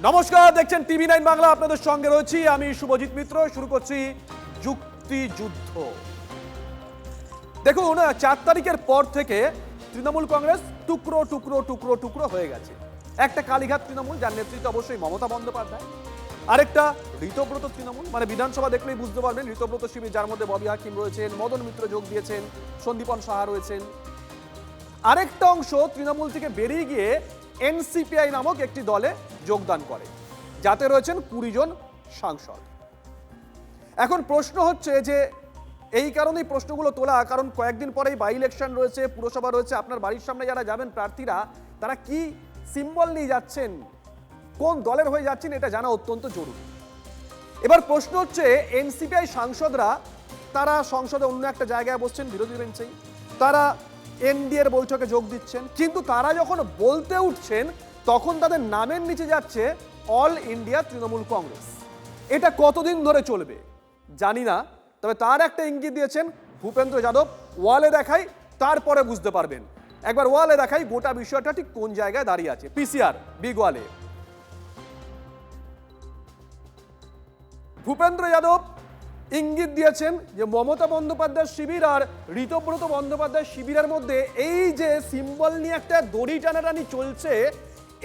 নমস্কার, দেখছেন টিভি9 বাংলা। আপনাদের সঙ্গে রয়েছি আমি শুভজিৎ মিত্র। শুরু করছি যুক্তিযুদ্ধ। দেখুন, 4 তারিখের পর থেকে তৃণমূল কংগ্রেস টুকরো টুকরো টুকরো টুকরো হয়ে গেছে। একটা কালীঘাট তৃণমূল, যার নেতৃত্বে অবশ্যই মমতা বন্দ্যোপাধ্যায়, আরেকটা ঋতব্রত তৃণমূল, মানে বিধানসভা দেখলেই বুঝতে পারবেন ঋতব্রত শিবির, যার মধ্যে ববি হাকিম রয়েছেন, মদন মিত্র যোগ দিয়েছেন, সন্দীপন সাহা রয়েছেন। আরেকটা অংশ তৃণমূল থেকে বেরিয়ে গিয়ে এনসিপিআই নামক একটি দলে যোগদান করে, যাতে রয়েছেন 20 জন সাংসদ। এখন প্রশ্ন হচ্ছে যে এই কারণেই প্রশ্নগুলো তোলা, কারণ কয়েকদিন পরেই বাই ইলেকশন রয়েছে, পুরসভা রয়েছে। আপনার বাড়ির সামনে যারা যাবেন প্রার্থীরা, তারা কি সিম্বল নিয়ে যাচ্ছেন, কোন দলের হয়ে যাচ্ছেন, এটা জানা অত্যন্ত জরুরি। এবার প্রশ্ন হচ্ছে, এনসিপিআই সাংসদরা তারা সংসদে অন্য একটা জায়গায় বসছেন, বিরোধী বেঞ্চেই, তারা এনডিএর বৈঠকে যোগ দিচ্ছেন, কিন্তু তারা যখন বলতে উঠছেন তখন তাদের নামের নিচে যাচ্ছে অল ইন্ডিয়া তৃণমূল কংগ্রেস। এটা কতদিন ধরে চলবে জানি না, তবে তার একটা ইঙ্গিত দিয়েছেন ভূপেন্দ্র যাদব। ওয়ালে দেখাই, তারপরে বুঝতে পারবেন। একবার ওয়ালে দেখাই গোটা বিষয়টা ঠিক কোন জায়গায় দাঁড়িয়ে আছে। পিসিআর বিগ ওয়ালে ভূপেন্দ্র যাদব ইঙ্গিত দিয়েছেন যে মমতা বন্দ্যোপাধ্যায় শিবির আর ঋতব্রত বন্দ্যোপাধ্যায় শিবিরের মধ্যে এই যে সিম্বল নিয়ে একটা দড়ি টানাটানি চলছে,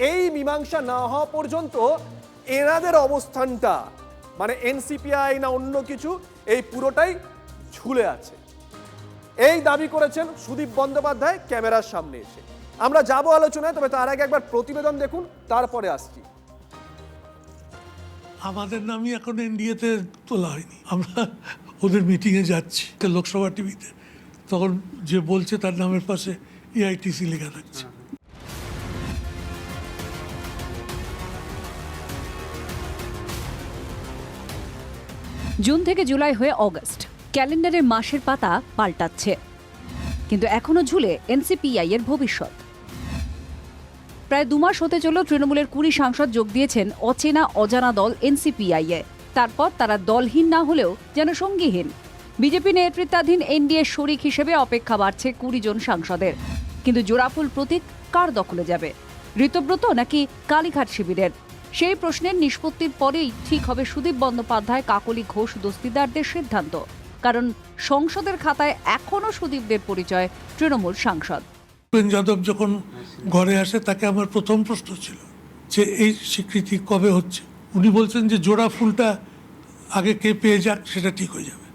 এই মীমাংসা না হওয়া পর্যন্ত এনাদের অবস্থানটা, মানে এনসিপিআই না অন্য কিছু, এই পুরোটাই ঝুলে আছে। এই দাবি করেছেন সুদীপ বন্দ্যোপাধ্যায় ক্যামেরার সামনে এসে। আমরা যাব আলোচনায়, তবে তার আগে একবার প্রতিবেদন দেখুন, তারপরে আসছি। আমাদের নামই এখন এনডিএতে তোলা হয়নি, আমরা ওদের মিটিংয়ে যাচ্ছি লোকসভা টিভিতে, তখন যে বলছে তার নামের পাশে এআইটিসি লেখা থাকছে। জুন থেকে জুলাই হয়ে অগস্ট, ক্যালেন্ডারের মাসের পাতা পাল্টাচ্ছে, কিন্তু এখনো ঝুলে এনসিপিআই এর ভবিষ্যৎ। প্রায় 2 মাস হতে চলল তৃণমূলের 20 সাংসদ যোগ দিয়েছেন অচেনা অজানা দল এনসিপিআই এ। তারপর তারা দলহীন না হলেও যেন সঙ্গীহীন। বিজেপি নেতৃত্বাধীন এনডিএ শরিক হিসেবে অপেক্ষা বাড়ছে 20 জন সাংসদের। কিন্তু জোড়াফুল প্রতীক কার দখলে যাবে, ঋতব্রত নাকি কালীঘাট শিবিরের? সেই প্রশ্নের নিষ্পত্তির পরেই ঠিক হবে সুদীপ বন্দ্যোপাধ্যায় কাকলি ঘোষ দস্তিদারদের সিদ্ধান্ত, কারণ সংসদের খাতায় এখনো সুদীপদের পরিচয় তৃণমূল সাংসদ। যাদব যখন ঘরে আসে, তাকে আমার প্রথম প্রশ্ন ছিল যে এই স্বীকৃতি কবে হচ্ছে। উনি বলছেন যে জোড়া ফুলটা আগে কে পেয়ে যাক, সেটা ঠিক হয়ে যাবে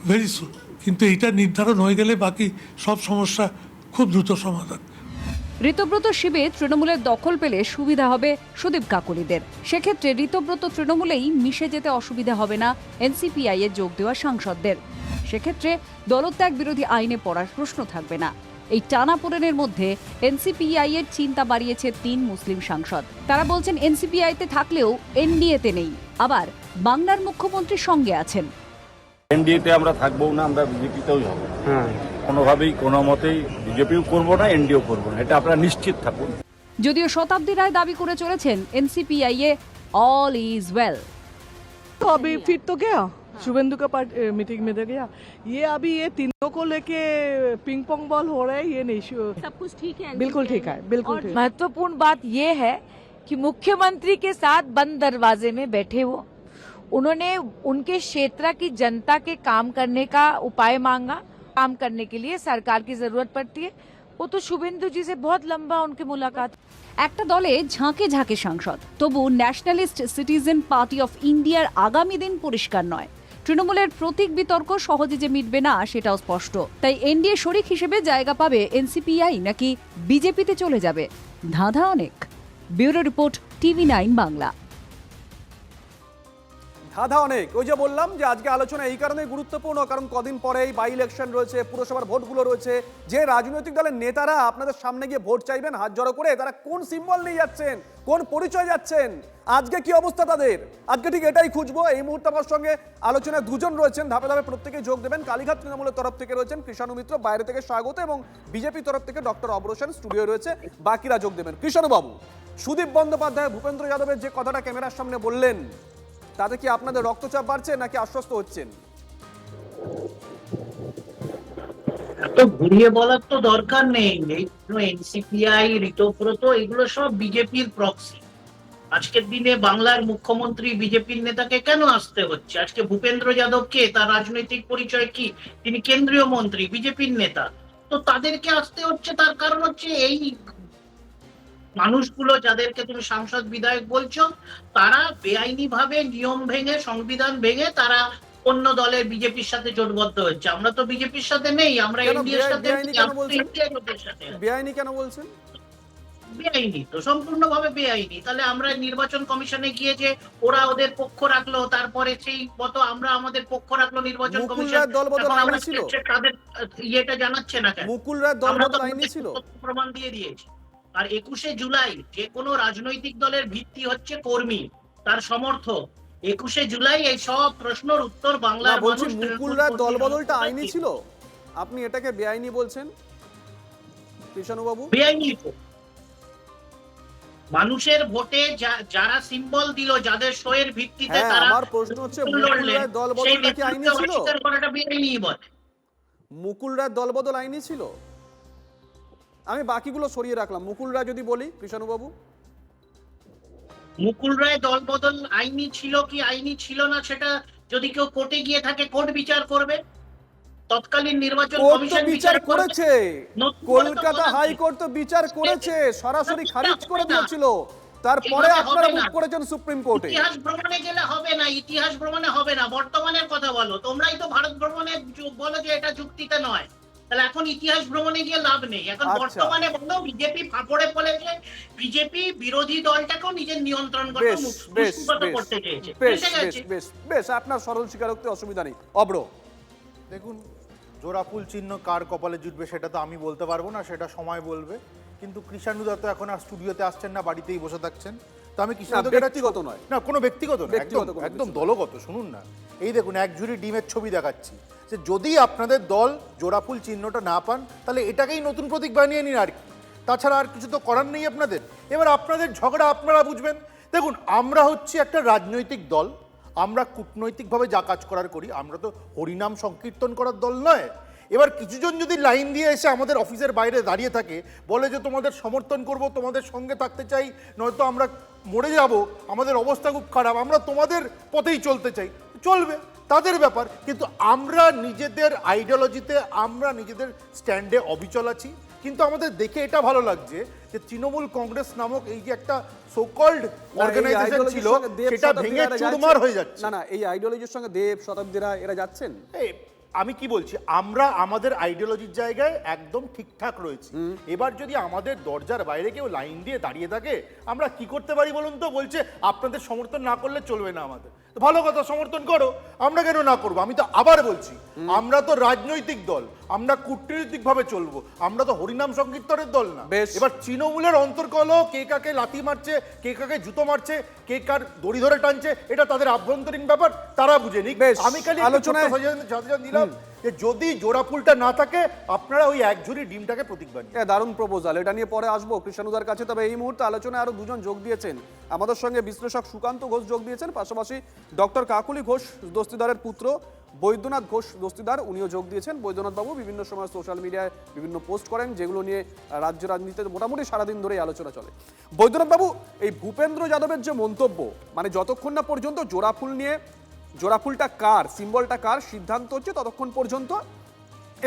ভেরি সুন। কিন্তু এইটা নির্ধারণ হয়ে গেলে বাকি সব সমস্যা খুব দ্রুত সমাধান। ঋতব্রত শিবির তৃণমূলের দখল পেলে সুবিধা হবে সুদীপ কাকলিদের। সেক্ষেত্রে ঋতব্রত তৃণমূলেই মিশে যেতে অসুবিধা হবে না এনসিপিআই এ যোগ দেওয়া সাংসদদের। সেক্ষেত্রে দলত্যাগ বিরোধী আইনে পড়ার প্রশ্ন থাকবে না। এই টানাপোড়েনের মধ্যে এনসিপিআই এর চিন্তা বাড়িয়েছে 3 মুসলিম সাংসদ। তারা বলছেন এনসিপিআই তে থাকলেও এনডিএতে নেই, আবার বাংলার মুখ্যমন্ত্রীর সঙ্গে আছেন। এনডিএতে আমরা থাকবো না, আমরা বিজেপিতেও যাবো। কোনোভাবেই কোনো মতেই বিজেপিও করবো না, এনডিও করবো না, এটা আপনারা নিশ্চিত থাকুন। যদিও শতাব্দী রায় দাবি করে চলেছেন এনসিপিআই এ অল ইজ ওয়েল। तो अभी फिर तो गया शुभेंदु का मीटिंग में तो गया। ये अभी ये तीनों को लेके पिंग पोंग बॉल हो रहा है, ये नहीं सब कुछ ठीक है, बिल्कुल ठीक है, बिल्कुल ठीक। महत्वपूर्ण बात ये है कि मुख्यमंत्री के साथ बंद दरवाजे में बैठे वो, उन्होंने उनके क्षेत्र की जनता के काम करने का उपाय मांगा। काम करने के लिए सरकार की जरूरत पड़ती है, वो तो शुभेंदु जी से बहुत लंबा उनकी मुलाकात। একটা দলে ঝাঁকে ঝাঁকে সাংসদ, তবু ন্যাশনালিস্ট সিটিজেন পার্টি অফ ইন্ডিয়ার আগামী দিন পরিষ্কার নয়। তৃণমূলের প্রতীক বিতর্ক সহজে যে মিটবে না সেটাও স্পষ্ট। তাই এনডিএ শরিক হিসেবে জায়গা পাবে এনসিপিআই নাকি বিজেপিতে চলে যাবে, ধাঁধা অনেক। Bureau report, TV nine Bangla. ধাঁধা অনেক। ওই যে বললাম যে আজকে আলোচনা এই কারণে গুরুত্বপূর্ণ, কারণ কদিন পরেই বাই ইলেকশন রয়েছে, পুরসভার ভোটগুলো রয়েছে। যে রাজনৈতিক দলের নেতারা আপনাদের সামনে গিয়ে ভোট চাইবেন হাত জড়ো করে, তারা কোন সিম্বল নিয়ে যাচ্ছেন, কোন পরিচয় যাচ্ছেন, আজকে কি অবস্থা তাদের, আজকে ঠিক এটাই খুঁজবো। এই মুহূর্তে আমার সঙ্গে আলোচনায় 2 জন রয়েছেন, ধাপে ধাপে প্রত্যেকেই যোগ দেবেন। কালীঘাট তৃণমূলের তরফ থেকে রয়েছেন কৃষাণু মিত্র, বাইরে থেকে স্বাগত, এবং বিজেপি তরফ থেকে ডক্টর অবরোশন স্টুডিও রয়েছে, বাকিরা যোগ দেবেন। কৃষাণু বাবু, সুদীপ বন্দ্যোপাধ্যায় ভূপেন্দ্র যাদবের যে কথাটা ক্যামেরার সামনে বললেন, তাতে কি আপনাদের রক্তচাপ বাড়ছে নাকি আশ্বস্ত হচ্ছেন? তো ঘুরিয়ে বলার তো দরকার নেই। এনসিপিআই, ঋতব্রত, এগুলো সব বিজেপির প্রক্সি। আজকের দিনে বাংলার মুখ্যমন্ত্রী বিজেপির নেতাকে কেন আসতে হচ্ছে? আজকে ভূপেন্দ্র যাদব কে, তার রাজনৈতিক পরিচয় কি? তিনি কেন্দ্রীয় মন্ত্রী, বিজেপির নেতা। তো তাদেরকে আসতে হচ্ছে, তার কারণ হচ্ছে এই মানুষগুলো যাদেরকে তুমি সাংসদ বিধায়ক বলছো, তারা বেআইনি ভাবে নিয়ম ভেঙে, সংবিধান ভেঙে তারা অন্য দলের বিজেপির সাথে জোটবদ্ধ হচ্ছে। আমরা তো বিজেপির সাথে নেই, আমরা কেন এনডিএর সাথে বেআইনি নেই, কেন আমরা তো বলছেন? ইন্ডিয়া জোটের সাথে আছি। বেআইনি কেন বলছেন? বেআইনি তো, সম্পূর্ণভাবে বেআইনি। তাহলে আমরা নির্বাচন কমিশনে গিয়ে যে ওরা ওদের পক্ষ রাখলো, তারপরে সেই মতো আমরা আমাদের পক্ষ রাখলো নির্বাচন মুকুল কমিশন, রায়ের দলবদল এখন আইনি আমরা ছিল? তাদের ইয়েটা জানাচ্ছে না কেন? মুকুল রায়ের আমরা তো দলবদল আইনি ছিল? প্রমাণ দিয়ে দিয়েছি। আর 21শে জুলাই যে কোনো রাজনৈতিক দলের ভিত্তি হচ্ছে কর্মী, তার সমর্থক। 21শে জুলাই এই সব প্রশ্নের উত্তর না, বাংলার বলছি মানুষ মুকুল তৃণমূল রায়ের কর্মী দলবদলটা সমর্থকরা আইনি দিয়েছে। ছিল, আপনি এটাকে বেআইনি বলছেন কৃষ্ণবাবু? বেআইনি তো। মানুষের ভোটে যারা সিম্বল দিল, যাদের শোয়ের ভিত্তিতে হ্যাঁ, তারা আমার প্রশ্ন হচ্ছে মুকুল লড়লেন, রায়ের দলবদলটা সেই কি আইনি নেতৃত্ব ছিল? অস্বীকার করাটা বেআইনি বলে। মুকুল রায়ের দলবদল আইনি ছিল? আমি বাকিগুলো সরিয়ে রাখলাম, মুকুল রায় যদি বলি কৃষ্ণবাবু। মুকুল রায় দলবদল আইনি ছিল কি আইনি ছিল না, সেটা যদি কেউ কোর্টে গিয়ে থাকে, কোর্ট বিচার করবে। তৎকালীন নির্বাচন কোর্ট তো কমিশন বিচার করবে। করেছে, নতুন করে তো কলকাতা বলা হাইকোর্ট তো বিচার করেছে, সরাসরি খারিজ করে দিয়েছিল, তারপরে এইভাবে আপনারা হবে মুখ না। করেছেন সুপ্রিম কোর্টে। ইতিহাস ভ্রমণে গেলে হবে না, ইতিহাস ভ্রমণে হবে না, বর্তমানের কথা বলো। তোমরাই তো ভারত ভ্রমণে বলো যে এটা যুক্তিতে নয়, তাহলে এখন ইতিহাস ভ্রমণে গিয়ে লাভ নেই। এখন আচ্ছা। বর্তমানে বলো বিজেপি ফাঁপড়ে পড়েছে, বিজেপি বিরোধী দলটাকেও নিজের নিয়ন্ত্রণ করতে বেশ বেশ মুষ্টিগত বেশ করতে চেয়েছে। বেশ ফেঁসে বেশ গেছে। বেশ বেশ, আপনার সরল স্বীকারোক্তি, অসুবিধা নেই। অব্র, দেখুন, জোড়াফুল চিহ্ন কার কপালে জুটবে সেটা তো আমি বলতে পারবো না, সেটা সময় বলবে। কিন্তু কৃষাণুদা তো এখন আর স্টুডিওতে আসছেন না, বাড়িতেই বসে থাকছেন। তো আমি কৃষাণুদাকে ব্যক্তিগত নয়। না, কোনো ব্যক্তিগত না, ব্যক্তিগত একদম কোনো একদম কিছু না। দলগত। শুনুন না, এই দেখুন এক ঝুড়ি ডিমের ছবি দেখাচ্ছি, যে যদি আপনাদের দল জোড়াফুল চিহ্নটা না পান, তাহলে এটাকেই নতুন প্রতীক বানিয়ে নিন আর কি। তাছাড়া আর কিছু তো করার নেই আপনাদের। এবার আপনাদের ঝগড়া আপনারা বুঝবেন। দেখুন, আমরা হচ্ছে একটা রাজনৈতিক দল, আমরা কূটনৈতিকভাবে যা কাজ করার করি, আমরা তো হরিনাম সংকীর্তন করার দল নয়। এবার কিছুজন যদি লাইন দিয়ে এসে আমাদের অফিসের বাইরে দাঁড়িয়ে থাকে, বলে যে তোমাদের সমর্থন করব, তোমাদের সঙ্গে থাকতে চাই, নয়তো আমরা মরে যাব, আমাদের অবস্থা খুব খারাপ, আমরা তোমাদের পথেই চলতে চাই, চলবে, তাদের ব্যাপার। কিন্তু আমরা নিজেদের আইডিওলজিতে, আমরা নিজেদের স্ট্যান্ডে অবিচল আছি। কিন্তু আমাদের দেখে এটা ভালো লাগছে যে তৃণমূল কংগ্রেস নামক এই যে একটা সোকল্ড অর্গানাইজেশন ছিল, সেটা ভেঙে চুরমার হয়ে যাচ্ছে। না না, এই আইডিওলজির সঙ্গে দেব শতাব্দীরা এরা যাচ্ছেন। এই, আমি কি বলছি, আমরা আমাদের আইডিওলজির জায়গায় একদম ঠিকঠাক রয়েছে। এবার যদি আমাদের দরজার বাইরে কেউ লাইন দিয়ে দাঁড়িয়ে থাকে, আমরা কি করতে পারি বলুন তো? বলছে আপনাদের সমর্থন না করলে চলবে না আমাদের। তো ভালো কথা, সমর্থন করো, আমরা কেন না করবো? আমি তো আবার বলছি, আমরা তো রাজনৈতিক দল, আমরা কূটনৈতিকভাবে চলবো, আমরা তো হরিনাম সংকীর্তনের দল না। বেশ। এবার তৃণমূলের অন্তর্কল, কে কাকে লাথি মারছে, কে কাকে জুতো মারছে, কে কার দড়ি ধরে টানছে, এটা তাদের আভ্যন্তরীণ ব্যাপার, তারা বুঝে নিক। বেশ, আমি খালি আলোচনায়- সাজেশন দিলাম যে যদি জোড়া ফুলটা না থাকে, আপনারা ওই এক ঝুড়ি ডিমটাকে প্রতীক বানিয়ে। দারুণ প্রপোজাল, এটা নিয়ে পরে আসবো কৃষ্ণানুদার কাছে। তবে এই মুহূর্তে আলোচনায় আরো দুজন যোগ দিয়েছেন আমাদের সঙ্গে। বিশ্লেষক সুকান্ত ঘোষ যোগ দিয়েছেন, পাশাপাশি ডক্টর কাকুলি ঘোষ দস্তিদারের পুত্র বৈদ্যনাথ ঘোষ দস্তিদার, উনিও যোগ দিয়েছেন। বৈদ্যনাথ বাবু বিভিন্ন সময় সোশ্যাল মিডিয়ায় বিভিন্ন পোস্ট করেন, যেগুলো নিয়ে রাজ্য রাজনীতিতে মোটামুটি সারাদিন ধরেই আলোচনা চলে। বৈদ্যনাথ বাবু, এই ভূপেন্দ্র যাদবের যে মন্তব্য, মানে যতক্ষণ না পর্যন্ত জোড়াফুল নিয়ে, জোড়াফুলটা কার, সিম্বলটা কার সিদ্ধান্ত হচ্ছে, ততক্ষণ পর্যন্ত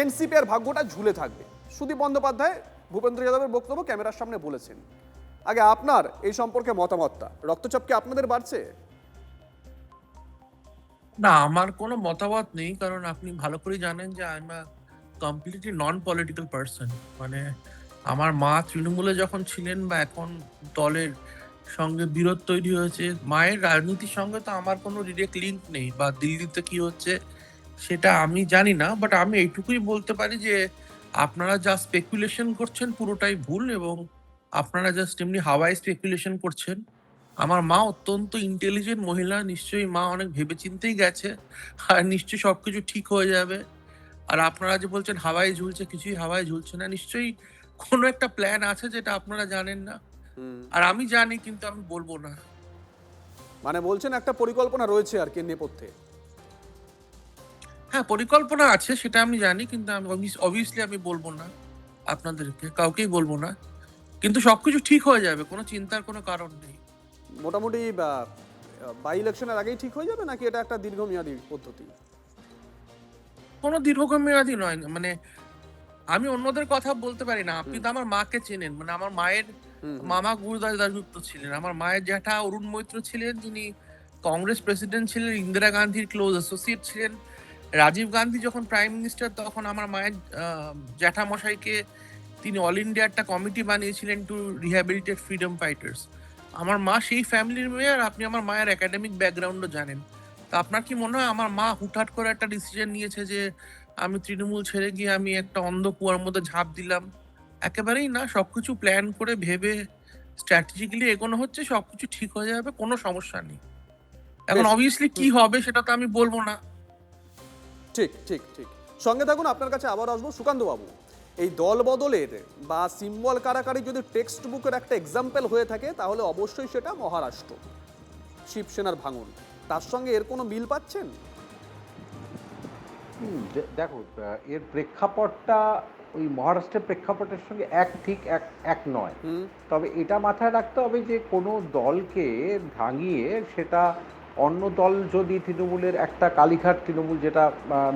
এনসিপি এর ভাগ্যটা ঝুলে থাকবে। সুদীপ বন্দ্যোপাধ্যায় ভূপেন্দ্র যাদবের বক্তব্য ক্যামেরার সামনে বলেছেন। আগে আপনার এই সম্পর্কে মতামতটা, রক্তচাপ কি আপনাদের বাড়ছে? না, আমার কোনো মতামত নেই, কারণ আপনি ভালো করে জানেন যে I am a completely non political person. মানে আমার মা তৃণমূলে যখন ছিলেন বা এখন দলের সঙ্গে বিরোধ তৈরি হয়েছে, মায়ের রাজনীতির সঙ্গে তো আমার কোনো ডিরেক্ট লিঙ্ক নেই, বা দিল্লিতে কি হচ্ছে সেটা আমি জানি না। বাট আমি এইটুকুই বলতে পারি যে আপনারা যা স্পেকুলেশন করছেন পুরোটাই ভুল, এবং আপনারা জাস্ট এমনি হাওয়ায় স্পেকুলেশন করছেন। আমার মা অত্যন্ত ইন্টেলিজেন্ট মহিলা, নিশ্চয়ই মা অনেক ভেবেচিন্তেই গেছে, আর নিশ্চয়ই সবকিছু ঠিক হয়ে যাবে। আর আপনারা যে বলছেন হাওয়ায় ঝুলছে, কিছুই হাওয়ায় ঝুলছে না, নিশ্চয়ই কোনো একটা প্ল্যান আছে যেটা আপনারা জানেন না, আর আমি জানি কিন্তু আমি বলবো না। মানে বলছেন একটা পরিকল্পনা রয়েছে আর কি নেপথ্যে। হ্যাঁ, পরিকল্পনা আছে সেটা আমি জানি, কিন্তু আমি অবভিয়াসলি আমি বলবো না, আপনাদেরকে কাউকেই বলবো না। কিন্তু সবকিছু ঠিক হয়ে যাবে, কোনো চিন্তার কোনো কারণ নেই। মোটামুটি বাই ইলেকশনের আগেই ঠিক হয়ে যাবে, নাকি এটা একটা দীর্ঘমেয়াদী পদ্ধতি? কোনো দীর্ঘমেয়াদী নয়, মানে আমি অন্যদের কথা বলতে পারি না। আপনি তো আমার মাকে চেনেন, মানে আমার মায়ের মামা গুরুদাস দাসগুপ্ত ছিলেন, আমার মায়ের জ্যাঠা অরুণ মৈত্র ছিলেন, যিনি কংগ্রেস প্রেসিডেন্ট ছিলেন, ইন্দিরা গান্ধীর ক্লোজ অ্যাসোসিয়েট ছিলেন। রাজীব গান্ধী যখন প্রাইম মিনিস্টার তখন আমার মায়ের জ্যাঠামশাইকে তিনি অল ইন্ডিয়া একটা কমিটি বানিয়েছিলেন টু রিহ্যাবিলিটেট ফ্রিডম ফাইটার্স। আমার মা সেই ফ্যামিলির মেয়ে, আর আপনি আমার মায়ের একাডেমিক ব্যাকগ্রাউন্ডও জানেন। তা আপনার কি মনে হয় আমার মা হুটহাট করে একটা ডিসিশন নিয়েছে যে আমি তৃণমূল ছেড়ে গিয়ে আমি একটা অন্ধ কুয়ার মধ্যে ঝাঁপ দিলাম? একেবারেই না। সবকিছু প্ল্যান করে ভেবে স্ট্র্যাটেজিক্যালি এগোনো হচ্ছে, সবকিছু ঠিক হয়ে যাবে, কোনো সমস্যা নেই। এখন বেশ। অবভিয়াসলি কি হবে সেটা তো আমি বলবো না। ঠিক ঠিক ঠিক, সঙ্গে থাকুন, আপনার কাছে আবার আসবো। সুকান্ত বাবু, এই দল বদলের বা সিম্বল কারাকারি যদি টেক্সট বুকের একটা এক্সাম্পল হয়ে থাকে, তাহলে অবশ্যই সেটা মহারাষ্ট্র, শিবসেনার ভাঙন। তার সঙ্গে এর কোনো মিল পাচ্ছেন? দেখো, এর প্রেক্ষাপটটা ওই মহারাষ্ট্রের প্রেক্ষাপটের সঙ্গে এক নয়। তবে এটা মাথায় রাখতে হবে যে কোনো দলকে ভাঙিয়ে সেটা অন্য দল, যদি তৃণমূলের একটা কালীঘাট তৃণমূল যেটা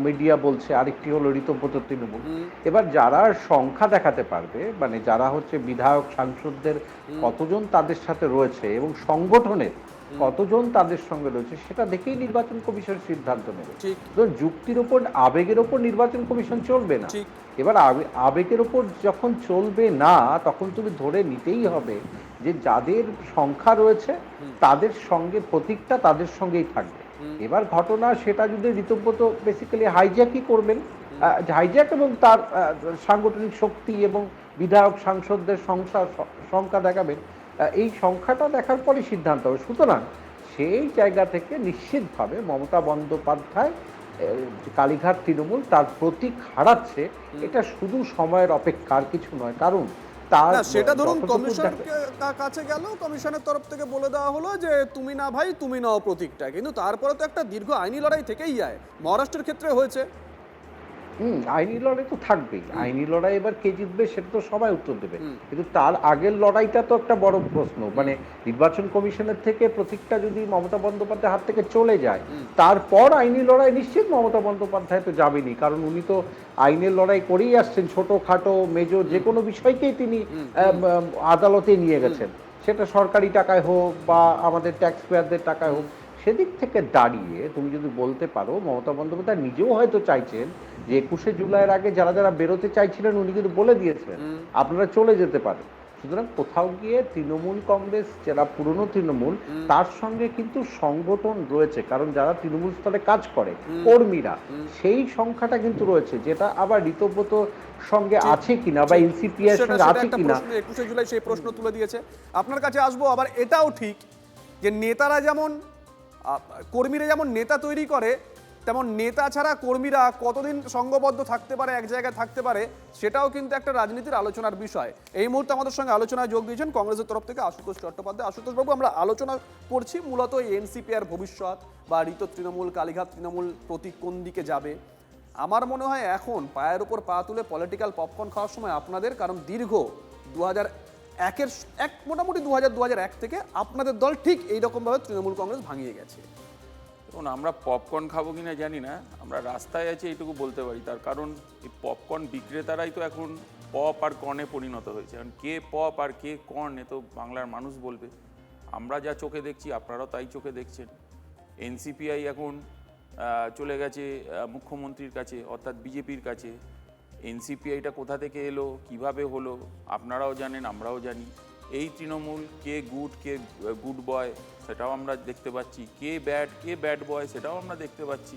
মিডিয়া বলছে, আরেকটি হলো ঋতব্রত তৃণমূল, এবার যারা সংখ্যা দেখাতে পারবে, মানে যারা হচ্ছে বিধায়ক সাংসদদের কতজন তাদের সাথে রয়েছে এবং সংগঠনের কতজন তাদের সঙ্গে রয়েছে, সেটা দেখেই নির্বাচন কমিশন সিদ্ধান্ত নেবে। যুক্তির ওপর, আবেগের ওপর নির্বাচন কমিশন চলবে না। এবার আবেগের ওপর যখন চলবে না, তখন তুমি ধরে নিতেই হবে যে যাদের সংখ্যা রয়েছে তাদের সঙ্গে প্রতীকটা তাদের সঙ্গেই থাকবে। এবার ঘটনা সেটা যদি ঋতব্রত বেসিক্যালি হাইজ্যাকই করবেন, হাইজ্যাক এবং তার সাংগঠনিক শক্তি এবং বিধায়ক সাংসদদের সংখ্যা দেখাবেন, এই সংখ্যাটা দেখার পরে সিদ্ধান্ত হবে। সুতরাং সেই জায়গা থেকে নিশ্চিতভাবে মমতা বন্দ্যোপাধ্যায় কালীঘাট তৃণমূল তার প্রতীক হারাচ্ছে, এটা শুধু সময়ের অপেক্ষা, আর কিছু নয়। কারণ তার সেটা ধরুন কমিশনের কাছে গেল, কমিশনের তরফ থেকে বলে দেওয়া হলো যে তুমি না ভাই, তুমি নাও প্রতীকটা, কিন্তু তারপরে তো একটা দীর্ঘ আইনি লড়াই থেকেই যায়। মহারাষ্ট্রের ক্ষেত্রে হয়েছে। আইনি লড়াই তো থাকবেই। আইনি লড়াই এবার কে জিতবে সেটা তো সবাই উত্তর দেবে, কিন্তু তার আগের লড়াইটা তো একটা বড় প্রশ্ন। মানে নির্বাচন কমিশনের থেকে প্রতীকটা যদি মমতা বন্দ্যোপাধ্যায়ের হাত থেকে চলে যায়, তারপর আইনি লড়াই নিশ্চিত মমতা বন্দ্যোপাধ্যায় তো যাবেনি, কারণ উনি তো আইনের লড়াই করেই আসছেন। ছোটখাটো মেজর যে কোনো বিষয়কেই তিনি আদালতে নিয়ে গেছেন, সেটা সরকারি টাকায় হোক বা আমাদের ট্যাক্স পেয়ারদের টাকায় হোক। সেদিক থেকে দাঁড়িয়ে তুমি যদি বলতে পারো, মমতা বন্দ্যোপাধ্যায় নিজেও হয়তো চাইছেন যে 21শে জুলাইয়ের আগে যারা যারা বেরোতে চাইছিলেন উনি কিন্তু বলে দিয়েছিলেন আপনারা চলে যেতে পারেন। সুতরাং কোথাও গিয়ে তৃণমূল কংগ্রেস, যারা পুরনো তৃণমূল, তার সঙ্গে কিন্তু সংগঠন রয়েছে, কারণ যারা তৃণমূল স্তরে কাজ করে কর্মীরা, সেই সংখ্যাটা কিন্তু রয়েছে, যেটা আবার ঋতব্রত সঙ্গে আছে কিনা বা এনসিপি এর সঙ্গে আছে কিনা। 21শে জুলাই সেই প্রশ্ন তুলে দিয়েছে। আপনার কাছে আসবো। আবার এটাও ঠিক যে নেতারা যেমন, কর্মীরা যেমন নেতা তৈরি করে, তেমন নেতা ছাড়া কর্মীরা কতদিন সংঘবদ্ধ থাকতে পারে, এক জায়গায় থাকতে পারে, সেটাও কিন্তু একটা রাজনীতির আলোচনার বিষয়। এই মুহূর্তে আমাদের সঙ্গে আলোচনায় যোগ দিয়েছেন কংগ্রেসের তরফ থেকে আশুতোষ চট্টোপাধ্যায়। আশুতোষ বাবু, আমরা আলোচনা করছি মূলত এই এনসিপিআর ভবিষ্যৎ বা ঋত তৃণমূল, কালীঘাট তৃণমূল প্রতীক কোন দিকে যাবে। আমার মনে হয় এখন পায়ের উপর পা তুলে পলিটিক্যাল পপকর্ন খাওয়ার সময় আপনাদের, কারণ দীর্ঘ 2001 মোটামুটি 2001 থেকে আপনাদের দল ঠিক এইরকমভাবে তৃণমূল কংগ্রেস ভাঙিয়ে গেছে। দেখুন, আমরা পপকর্ন খাবো কিনা জানি না, আমরা রাস্তায় আছি এইটুকু বলতে পারি। তার কারণ এই পপকর্ন বিক্রেতারাই তো এখন পপ আর কর্নে পরিণত হয়েছে। এখন কে পপ আর কে কর্ন, এ তো বাংলার মানুষ বলবে। আমরা যা চোখে দেখছি আপনারাও তাই চোখে দেখছেন। এনসিপিআই এখন চলে গেছে মুখ্যমন্ত্রীর কাছে, অর্থাৎ বিজেপির কাছে। এনসিপিআইটা কোথা থেকে এলো, কিভাবে হলো, আপনারাও জানেন, আমরাও জানি। এই তৃণমূল কে গুড বয় সেটাও আমরা দেখতে পাচ্ছি, কে ব্যাড বয় সেটাও আমরা দেখতে পাচ্ছি।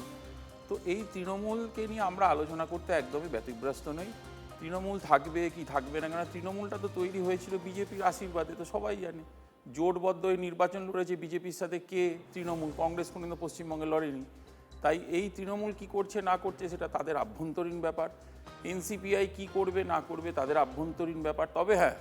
তো এই তৃণমূলকে নিয়ে আমরা আলোচনা করতে একদমই ব্যতিব্যস্ত নই। তৃণমূল থাকবে কি থাকবে না, কেন তৃণমূলটা তো তৈরি হয়েছিল বিজেপির আশীর্বাদে, তো সবাই জানে। জোটবদ্ধ হয়ে নির্বাচন লড়েছে বিজেপির সাথে কে? তৃণমূল। কংগ্রেস কোনো পশ্চিমবঙ্গে লড়েনি। তাই এই তৃণমূল কি করছে না করছে সেটা তাদের আভ্যন্তরীণ ব্যাপার। এনসিপিআই কি করবে না করবে তাদের আভ্যন্তরীণ ব্যাপার। তবে হ্যাঁ,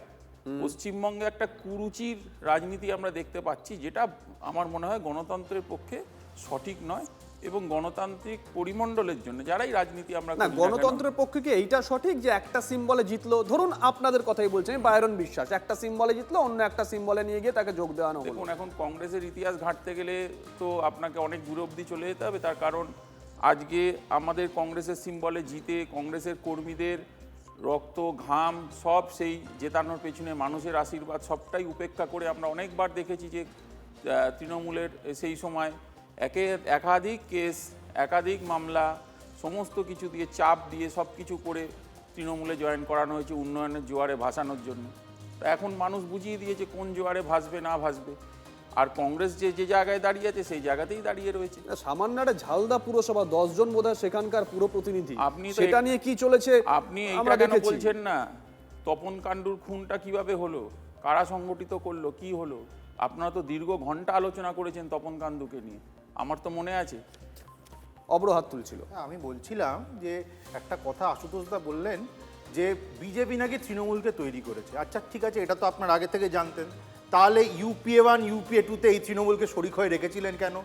পশ্চিমবঙ্গে একটা কুরুচির রাজনীতি আমরা দেখতে পাচ্ছি, যেটা আমার মনে হয় গণতন্ত্রের পক্ষে সঠিক নয়। এবং গণতান্ত্রিক পরিমণ্ডলের জন্য যারাই রাজনীতি আমরা না করি না কেন, গণতন্ত্রের পক্ষে কি এইটা সঠিক যে একটা সিম্বলে জিতলো, ধরুন আপনাদের কথাই বলছেন বায়রন বিশ্বাস, একটা সিম্বলে জিতলো অন্য একটা সিম্বলে নিয়ে গিয়ে তাকে যোগ দেওয়ানো হলো। দেখুন এখন কংগ্রেসের ইতিহাস ঘাঁটতে গেলে তো আপনাকে অনেক দূর অবধি চলে যেতে হবে, তার কারণ আজকে আমাদের কংগ্রেসের সিম্বলে জিতে কংগ্রেসের কর্মীদের রক্ত ঘাম সব সেই জেতানোর পেছনে মানুষের আশীর্বাদ সবটাই উপেক্ষা করে আমরা অনেকবার দেখেছি যে তৃণমূলের সেই সময় একাধিক কেস, একাধিক মামলা, সমস্ত কিছু দিয়ে চাপ দিয়ে সব কিছু করে তৃণমূলে জয়েন করানো হয়েছে উন্নয়নের জোয়ারে ভাসানোর জন্য। তা এখন মানুষ বুঝিয়ে দিয়েছে কোন জোয়ারে ভাসবে না ভাসবে, আর কংগ্রেস যে যে জায়গায় দাঁড়িয়ে আছে সেই জায়গাতেই দাঁড়িয়ে রয়েছে। সামান্য একটা ঝালদা পুরসভা 10 জন বোধহয় সেখানকার পুরো প্রতিনিধি, আপনি তো সেটা নিয়ে কি চলেছে আপনি আমরা এইটা কেন দেখেছি। বলছেন না? তপন কাণ্ডুর খুনটা কিভাবে হলো, কারা সংগঠিত করলো, কি হলো? আপনারা তো দীর্ঘ ঘন্টা আলোচনা করেছেন তপন কাণ্ডুকে নিয়ে, আমার তো মনে আছে। অব্র হাত তুলছিল। আমি বলছিলাম যে একটা কথা আশুতোষদা বললেন যে বিজেপি নাকি তৃণমূলকে তৈরি করেছে। আচ্ছা ঠিক আছে, এটা তো আপনার আগে থেকে জানতেন, তাহলে ইউপিএ 1 ইউপিএ 2-তে এই তৃণমূলকে শরিক হয়ে রেখেছিলেন কেন?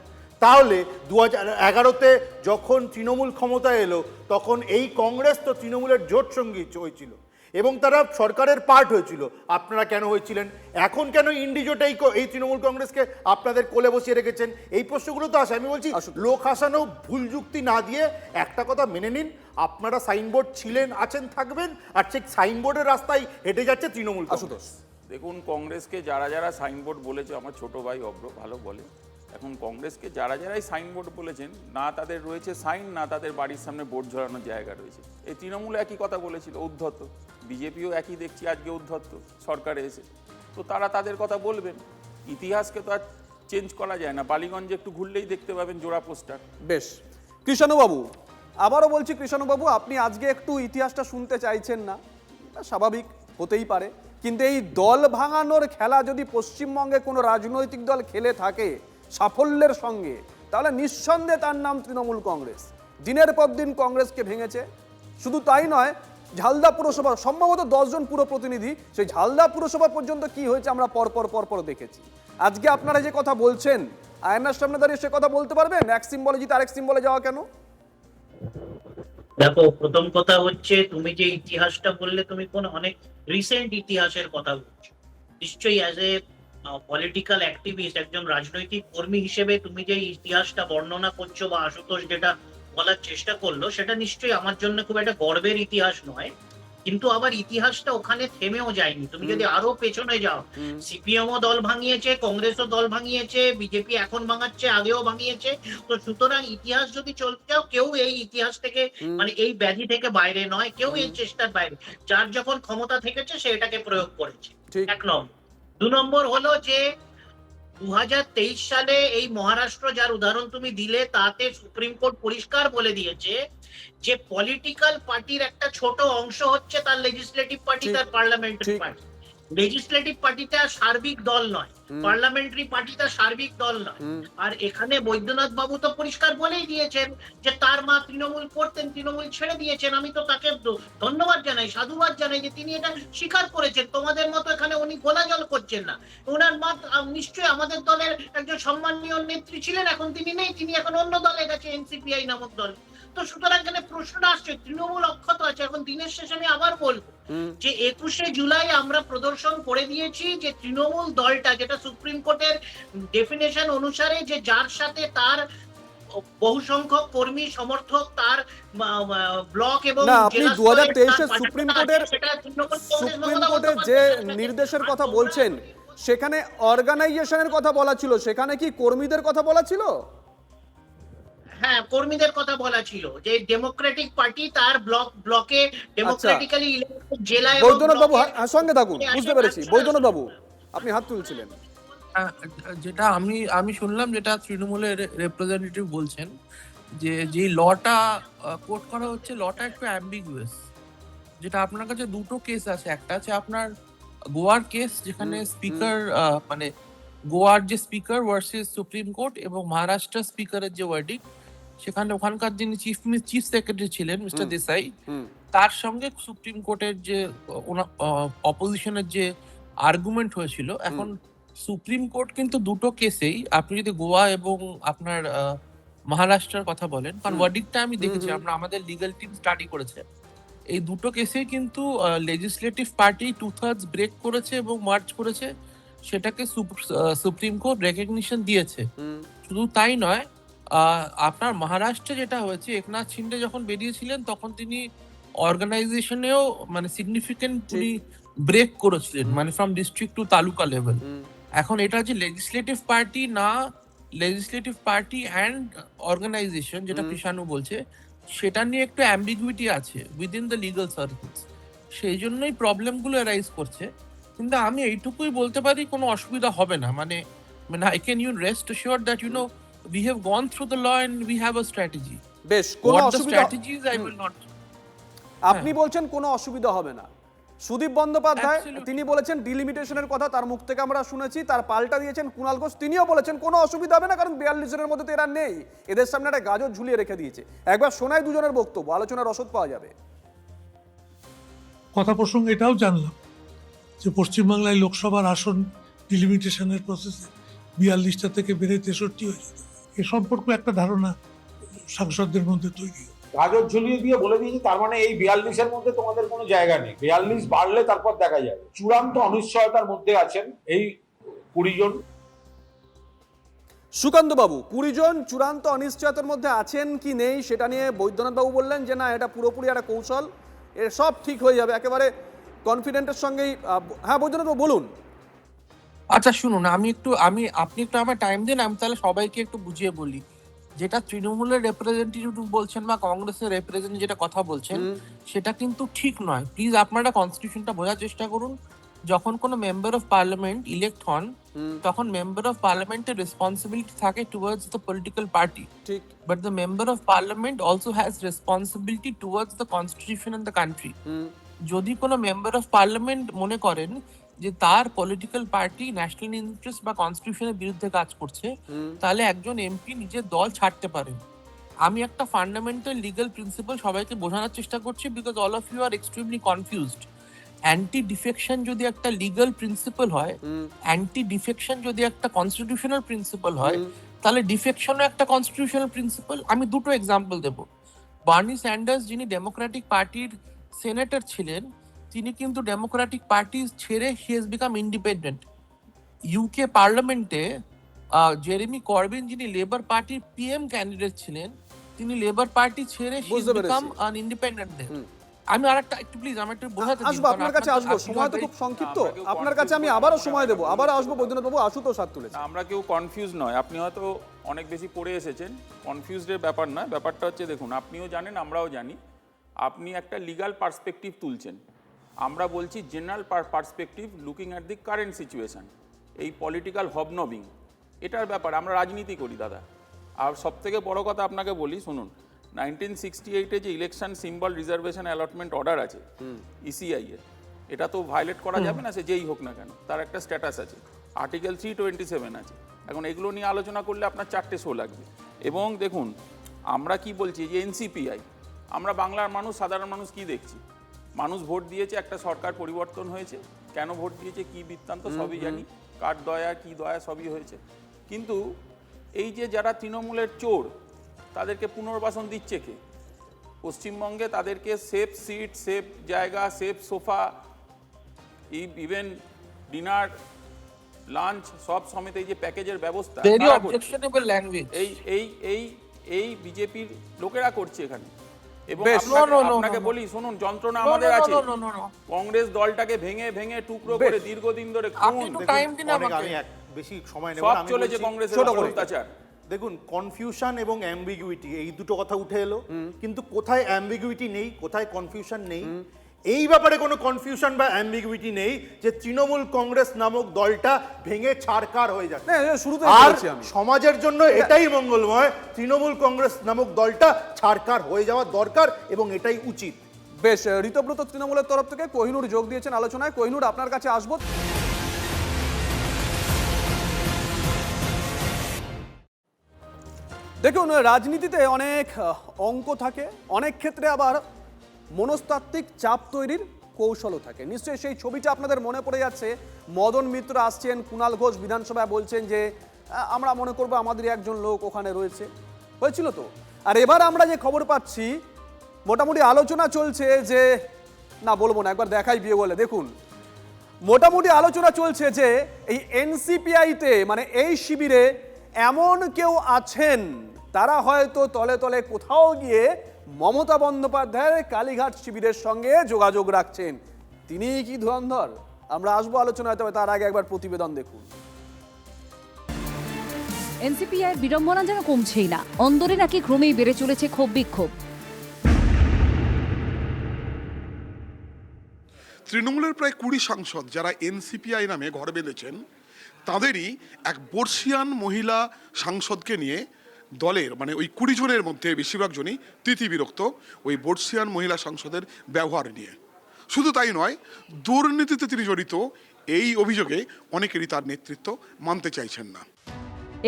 তাহলে 2011-তে যখন তৃণমূল ক্ষমতা এলো তখন এই কংগ্রেস তো তৃণমূলের জোট সঙ্গী হয়েছিল এবং তারা সরকারের পার্ট হয়েছিল, আপনারা কেন হয়েছিলেন? এখন কেন ইন্ডিজোটে এই তৃণমূল কংগ্রেসকে আপনাদের কোলে বসিয়ে রেখেছেন? এই প্রশ্নগুলো তো আসে। আমি বলছি লোক হাসানো ভুল যুক্তি না দিয়ে একটা কথা মেনে নিন, আপনারা সাইনবোর্ড ছিলেন, আছেন, থাকবেন, আর ঠিক সাইনবোর্ডের রাস্তায় হেঁটে যাচ্ছে তৃণমূল। আশুতোষ, দেখুন কংগ্রেসকে যারা যারা সাইনবোর্ড বলেছে, আমার ছোট ভাই অব্র ভালো বলে, এখন কংগ্রেসকে যারা যারাই সাইনবোর্ড বলেছেন না তাদের রয়েছে সাইন, না তাদের বাড়ির সামনে বোর্ড ঝরানোর জায়গা রয়েছে। এই তৃণমূল একই কথা বলেছিল, উদ্ধত, বিজেপিও একই দেখছি আজকে উদ্ধত সরকারে এসে, তো তারা তাদের কথা বলবেন। ইতিহাসকে তো আর চেঞ্জ করা যায় না, বালিগঞ্জে একটু ঘুরলেই দেখতে পাবেন জোড়া পোস্টার। বেশ, কৃষ্ণবাবু আবারও বলছি, কৃষ্ণবাবু আপনি আজকে একটু ইতিহাসটা শুনতে চাইছেন না, স্বাভাবিক, হতেই পারে, কিন্তু এই দল ভাঙানোর খেলা যদি পশ্চিমবঙ্গে কোনো রাজনৈতিক দল খেলে থাকে সাফল্যের সঙ্গে, তাহলে নিঃসন্দেহে তার নাম তৃণমূল কংগ্রেস। দিনের পর দিন কংগ্রেসকে ভেঙেছে। শুধু তাই নয়, ঝালদা পুরসভা সম্ভবত 10 জন পুরো প্রতিনিধি, সেই ঝালদা পুরসভা পর্যন্ত কি হয়েছে আমরা পরপর দেখেছি। আজকে আপনারা যে কথা বলছেন, আয়নার সামনে দাঁড়িয়ে সে কথা বলতে পারবেন? এক সিম্বলে জিতে আরেক সিম্বলে যাওয়া কেন? দেখো, প্রথম কথা হচ্ছে তুমি যে ইতিহাসটা বললে তুমি কোন অনেক রিসেন্ট ইতিহাসের কথা বলছো। নিশ্চয়ই অ্যাজ এ পলিটিক্যাল অ্যাক্টিভিস্ট, একজন রাজনৈতিক কর্মী হিসেবে তুমি যে ইতিহাসটা বর্ণনা করছো বা আশুতোষ যেটা বলার চেষ্টা করলো, সেটা নিশ্চয়ই আমার জন্য খুব একটা গর্বের ইতিহাস নয়, কিন্তু আবার ইতিহাসটা ওখানে থেমেও যায়নি। তুমি যদি আরো পেছনে যাও, সিপিএমও দল ভাঙিয়েছে, কংগ্রেসও দল ভাঙিয়েছে, বিজেপি এখন ভাঙাচ্ছে, আগেও ভাঙিয়েছে। তো সুতরাং ইতিহাস যদি চলতে যাও, কেউ এই ইতিহাস থেকে মানে এই ব্যাধি থেকে বাইরে নয়, কেউ এই চেষ্টার বাইরে। যার যখন ক্ষমতা থেকেছে সে এটাকে প্রয়োগ করেছে, এক নম্বর। 2 নম্বর হলো যে 2023 সালে এই মহারাষ্ট্র যার উদাহরণ তুমি দিলে, তাতে সুপ্রিম কোর্ট পরিষ্কার বলে দিয়েছে যে পলিটিক্যাল পার্টির একটা ছোট অংশ হচ্ছে তার লেজিসলেটিভ পার্টি, তার পার্লামেন্টারি পার্টি। লেজিসলেটিভ পার্টিটা সার্বিক দল নয়, পার্লামেন্টারি পার্টিটা সার্বিক দল নয়। আর এখানে বৈদ্যনাথ বাবু তো পরিষ্কার বলেই দিয়েছেন যে তার মা তৃণমূল করতেন, তৃণমূল ছেড়ে দিয়েছেন। আমি তো তাকে ধন্যবাদ জানাই, সাধুবাদ জানাই যে তিনি এটা স্বীকার করেছেন। তোমাদের মতো এখানে উনি গোলাজল করছেন না। ওনার মা নিশ্চয়ই আমাদের দলের একজন সম্মানীয় নেত্রী ছিলেন, এখন তিনি নেই, তিনি এখন অন্য দলে গেছে, এনসিপিআই নামক দল। তো সুতরাং এখানে প্রশ্নটা আসছে, তৃণমূল অক্ষত আছে। এখন দিনের শেষে আমি আবার বলবো যে 21শে জুলাই আমরা প্রদর্শন করে দিয়েছি যে তৃণমূল দলটা, যেটা সুপ্রিম কোর্টের ডেফিনেশন অনুসারে যে যার সাথে তার বহু সংখ্যক কর্মী সমর্থক, তার ব্লক এবং না, আপনি 2023-এ সুপ্রিম কোর্টের যে নির্দেশের কথা বলছেন, সেখানে অর্গানাইজেশনের কথা বলা ছিল, সেখানে কি কর্মীদের কথা বলা ছিল? হ্যাঁ, কর্মীদের কথা বলা ছিল যে ডেমোক্রেটিক পার্টি তার ব্লকে ডেমোক্রেটিক্যালি ইলেক্টেড জেলায়। বৈদ্যনাথ বাবু সঙ্গে থাকুন, বুঝতে পেরেছি। বৈদ্যনাথ বাবু আপনি হাত তুলছিলেন। যেটা আমি শুনলাম, যেটা তৃণমূলের রিপ্রেজেন্টেটিভ বলছেন যে লটা কোট করা হচ্ছে, লটা একটু অ্যাম্বিগুয়াস। যেটা আপনার কাছে দুটো কেস আছে, একটা আছে আপনার গোয়ার কেস, যেখানে স্পিকার মানে গোয়ার যে স্পিকার ভার্সেস সুপ্রিম কোর্ট, এবং মহারাষ্ট্র স্পিকারের যে ওয়ার্ডিক, সেখানে ওখানকার যিনি চিফ সেক্রেটারি ছিলেন মিস্টার দেসাই, তার সঙ্গে সুপ্রিম কোর্টের যে অপোজিশনের যে আর্গুমেন্ট হয়েছিল। এখন সুপ্রিম কোর্ট কিন্তু দুটো কেসেই, আপনি যদি গোয়া এবং আপনার মহারাষ্ট্রের কথা বলেন, কারণ ওয়ার্ডিকটা আমি দেখেছি, আমরা আমাদের লিগ্যাল টিম স্টাডি করেছে, এই দুটো কেসে কিন্তু লেজিসলেটিভ পার্টি 2/3 ব্রেক করেছে এবং মার্চ করেছে, সেটাকে সুপ্রিম কোর্ট রেকগনিশন দিয়েছে। শুধু তাই নয়, আপনার মহারাষ্ট্রে যেটা হয়েছে, একনাথ শিন্ডে যখন বেরিয়েছিলেন তখন তিনি অর্গানাইজেশনেও মানে সিগনিফিকেন্ট উনি ব্রেক করেছিলেন, মানে from district to taluka level. এখন এটা যে লেজিসলেটিভ পার্টি না লেজিসলেটিভ পার্টি অ্যান্ড অর্গানাইজেশন, যেটা কৃষাণু বলছে, সেটা নিয়ে একটু অ্যাম্বিগুইটি আছে উইদিন দ্য লিগাল সার্কেলস, সেই জন্যই প্রবলেমগুলো অ্যারাইজ করছে। কিন্তু আমি এইটুকুই বলতে পারি কোনো অসুবিধা হবে না, মানে I can you rest assured that you know we have gone through the law and we have a strategy. বেশ, কোনো What the অসুবিধা strategies I will not. আপনি বলছেন কোনো অসুবিধা হবে না। সুদীপ বন্দ্যোপাধ্যায় Absolutely. তিনি বলেছেন ডিলিমিটেশনের কথা, তার মুখ থেকে আমরা শুনেছি, তার পাল্টা দিয়েছেন কুণাল ঘোষ, তিনিও বলেছেন কোনো অসুবিধা হবে না, কারণ 42 জনের মধ্যে তো এরা নেই, এদের সামনে একটা গাজর ঝুলিয়ে রেখে দিয়েছে। একবার শোনায় দুজনের বক্তব্য, আলোচনার রসদ পাওয়া যাবে। কথা প্রসঙ্গে এটাও জানলাম যে পশ্চিমবাংলায় লোকসভার আসন ডিলিমিটেশনের প্রসেসে 42টা থেকে বেড়ে 63 হয়ে যেত। এ সম্পর্কে একটা ধারণা সাংসদদের মধ্যে তৈরি। গাজর ঝুলিয়ে দিয়ে বলে দিয়েছি, তার মানে এই 42-এর মধ্যে তোমাদের কোনো জায়গা নেই, 42 বাড়লে তারপর দেখা যাবে। চূড়ান্ত অনিশ্চয়তার মধ্যে আছেন এই 20 জন। সুকান্ত বাবু, 20 জন চূড়ান্ত অনিশ্চয়তার মধ্যে আছেন কি নেই সেটা নিয়ে বৈদ্যনাথ বাবু বললেন যে না, এটা পুরোপুরি একটা কৌশল, এর সব ঠিক হয়ে যাবে, একেবারে কনফিডেন্টের সঙ্গেই। হ্যাঁ বৈদ্যনাথ বাবু বলুন। আচ্ছা শুনুন, আপনি একটু আমার টাইম দিন, আমি তাহলে সবাইকে একটু বুঝিয়ে বলি। যেটা তৃণমূলের রিপ্রেজেন্টেটিভ বলছেন বা কংগ্রেসের রিপ্রেজেন্টেটিভ যেটা কথা বলছেন, সেটা কিন্তু ঠিক নয়। প্লিজ আপনারা কনস্টিটিউশনটা বোঝার চেষ্টা করুন। যখন কোনো মেম্বার অফ পার্লামেন্ট ইলেক্ট হন, তখন মেম্বার অফ পার্লামেন্টের রেসপন্সিবিলিটি থাকে টুয়ার্ডস দ্য পলিটিক্যাল পার্টি, ঠিক, but the member of parliament also has responsibility towards the constitution and the country. যদি কোনো মেম্বার অফ পার্লামেন্ট মনে করেন যে তার পলিটিক্যাল পার্টি ন্যাশনাল ইন্টারেস্ট বা কনস্টিটিউশনের বিরুদ্ধে কাজ করছে, তাহলে একজন এমপি নিজের দল ছাড়তে পারেন। আমি একটা ফান্ডামেন্টাল লিগ্যাল প্রিন্সিপাল সবাইকে বোঝানোর চেষ্টা করছি, because all of you are extremely confused. Anti defection যদি একটা লিগ্যাল প্রিন্সিপাল হয়, অ্যান্টি ডিফেকশন যদি একটা কনস্টিটিউশনাল প্রিন্সিপাল হয়, তাহলে ডিফেকশনও একটা কনস্টিটিউশনাল প্রিন্সিপাল। আমি দুটো এক্সাম্পল দেব। বার্নি স্যান্ডার্স, যিনি ডেমোক্রেটিক পার্টির সেনেটর ছিলেন, তিনি কিন্তু ডেমোক্রেটিক পার্টি ছেড়ে he has become independent. UK পার্লামেন্টে জেরেমি করবিন, যিনি লেবার পার্টির পিএম ক্যান্ডিডেট ছিলেন, তিনি লেবার পার্টি ছেড়ে he has become an independent then. আমি আরেকটা একটু প্লিজ আমার একটু বোঝাতে দিন। আসবো আপনার কাছে, আসবো, সময় তো খুব সংক্ষিপ্ত, আপনার কাছে আমি আবারও সময় দেবো, আবার আসবো। বৈদ্যনাথ বাবু, আশুতোষ হাত তুলেছে। আমরা কেউ কনফিউজ নয়, আপনি হয়তো অনেক বেশি পড়ে এসেছেন, কনফিউজডের ব্যাপার না। ব্যাপারটা হচ্ছে, দেখুন, আপনিও জানেন আমরাও জানি, আপনি একটা লিগ্যাল পার্সপেক্টিভ তুলছেন, আমরা বলছি general perspective, looking at the current situation. এই পলিটিক্যাল হবনবিং এটার ব্যাপার, আমরা রাজনীতি করি দাদা। আর সব থেকে বড় কথা আপনাকে বলি, শুনুন, 1968-এ যে election symbol reservation allotment order আছে ইসিআই এর, এটা তো ভায়োলেট করা যাবে না, সে যেই হোক না কেন, তার একটা স্ট্যাটাস আছে, আর্টিকেল 327 আছে। এখন এগুলো নিয়ে আলোচনা করলে আপনার 4টে শো লাগবে। এবং দেখুন, আমরা কি বলছি যে এনসিপিআই, আমরা বাংলার মানুষ, সাধারণ মানুষ কি দেখছি, মানুষ ভোট দিয়েছে, একটা সরকার পরিবর্তন হয়েছে, কেন ভোট দিয়েছে, কি বৃত্তান্ত সবই জানি, কার দয়া কি দয়া সবই হয়েছে। কিন্তু এই যে যারা তৃণমূলের চোর, তাদেরকে পুনর্বাসন দিচ্ছে কে? পশ্চিমবঙ্গে তাদেরকে সেফ সিট, সেফ জায়গা, safe sofa, even dinner, lunch সব সমেত এই যে প্যাকেজের ব্যবস্থা, ভেরি অবজেকশনেবল ল্যাঙ্গুয়েজ এই বিজেপির লোকেরা করছে এখানে। এবং বেশ, আপনাকে বলি, শুনুন, যন্ত্রণা আমাদের আছে। কংগ্রেস দলটাকে ভেঙে ভেঙে টুকরো করে দীর্ঘদিন ধরে খুন, আমি বেশি সময় নেব সব না, চলেছে কংগ্রেসের অত্যাচার। দেখুন, কনফিউশন এবং অ্যাম্বিগুইটি এই দুটো কথা উঠে এলো, কিন্তু কোথায় অ্যাম্বিগুইটি নেই, কোথায় কনফিউশন নেই, এই ব্যাপারে কোনো কনফিউশন বা অ্যাম্বিগুইটি নেই যে তৃণমূল কংগ্রেস নামক দলটা ভেঙে ছারকার হয়ে যাচ্ছে। আর সমাজের জন্য এটাই মঙ্গলময়, তৃণমূল কংগ্রেস নামক দলটা ছারকার হয়ে যাওয়া দরকার এবং এটাই উচিত। বেশ, ঋতব্রত তৃণমূলের তরফ থেকে কোহিনুর যোগ দিয়েছেন আলোচনায়। কোহিনুর, আপনার কাছে আসবো। দেখুন, রাজনীতিতে অনেক অঙ্ক থাকে, অনেক ক্ষেত্রে আবার মনস্তাত্ত্বিক চাপ তৈরির কৌশলও থাকে। নিশ্চয়ই সেই ছবিটা আপনাদের মনে পড়ে যাচ্ছে, মদন মিত্র আসছেন, কুণাল ঘোষ বিধানসভায় বলছেন যে আমরা মনে করবো আমাদের একজন লোক ওখানে রয়েছে। হয়েছিল তো। আর এবার আমরা যে খবর পাচ্ছি, মোটামুটি আলোচনা চলছে যে, না বলবো না, একবার দেখাই বিয়ে বলে দেখুন, মোটামুটি আলোচনা চলছে যে এই এনসিপিআইতে মানে এই শিবিরে এমন কেউ আছেন তারা হয়তো তলে তলে কোথাও গিয়ে মমতা বন্দ্যোপাধ্যায়ের কালীঘাট শিবিরের সঙ্গে যোগাযোগ রাখছেন। তিনি কি ধুরন্ধর? আমরা আসবো আলোচনায়, তবে তার আগে একবার প্রতিবেদন দেখুন। এনসিপিআইয়ের বিড়ম্বনা যেন কমছেই না, অন্দরে নাকি ক্রমেই বেড়ে চলেছে ক্ষোভ বিক্ষোভ। তৃণমূলের প্রায় 20 সাংসদ যারা এনসিপিআই নামে ঘর বেঁধেছেন, তাদেরই এক বর্ষিয়ান মহিলা সাংসদকে নিয়ে দলের মানে ওই 20 জনের মধ্যে বেশিরভাগ জনই বিরক্ত ওই বর্ষিয়ান মহিলা সাংসদের ব্যবহার নিয়ে। শুধু তাই নয়, দুর্নীতিতে তিনি জড়িত এই অভিযোগে অনেকেরই তার নেতৃত্ব মানতে চাইছেন না।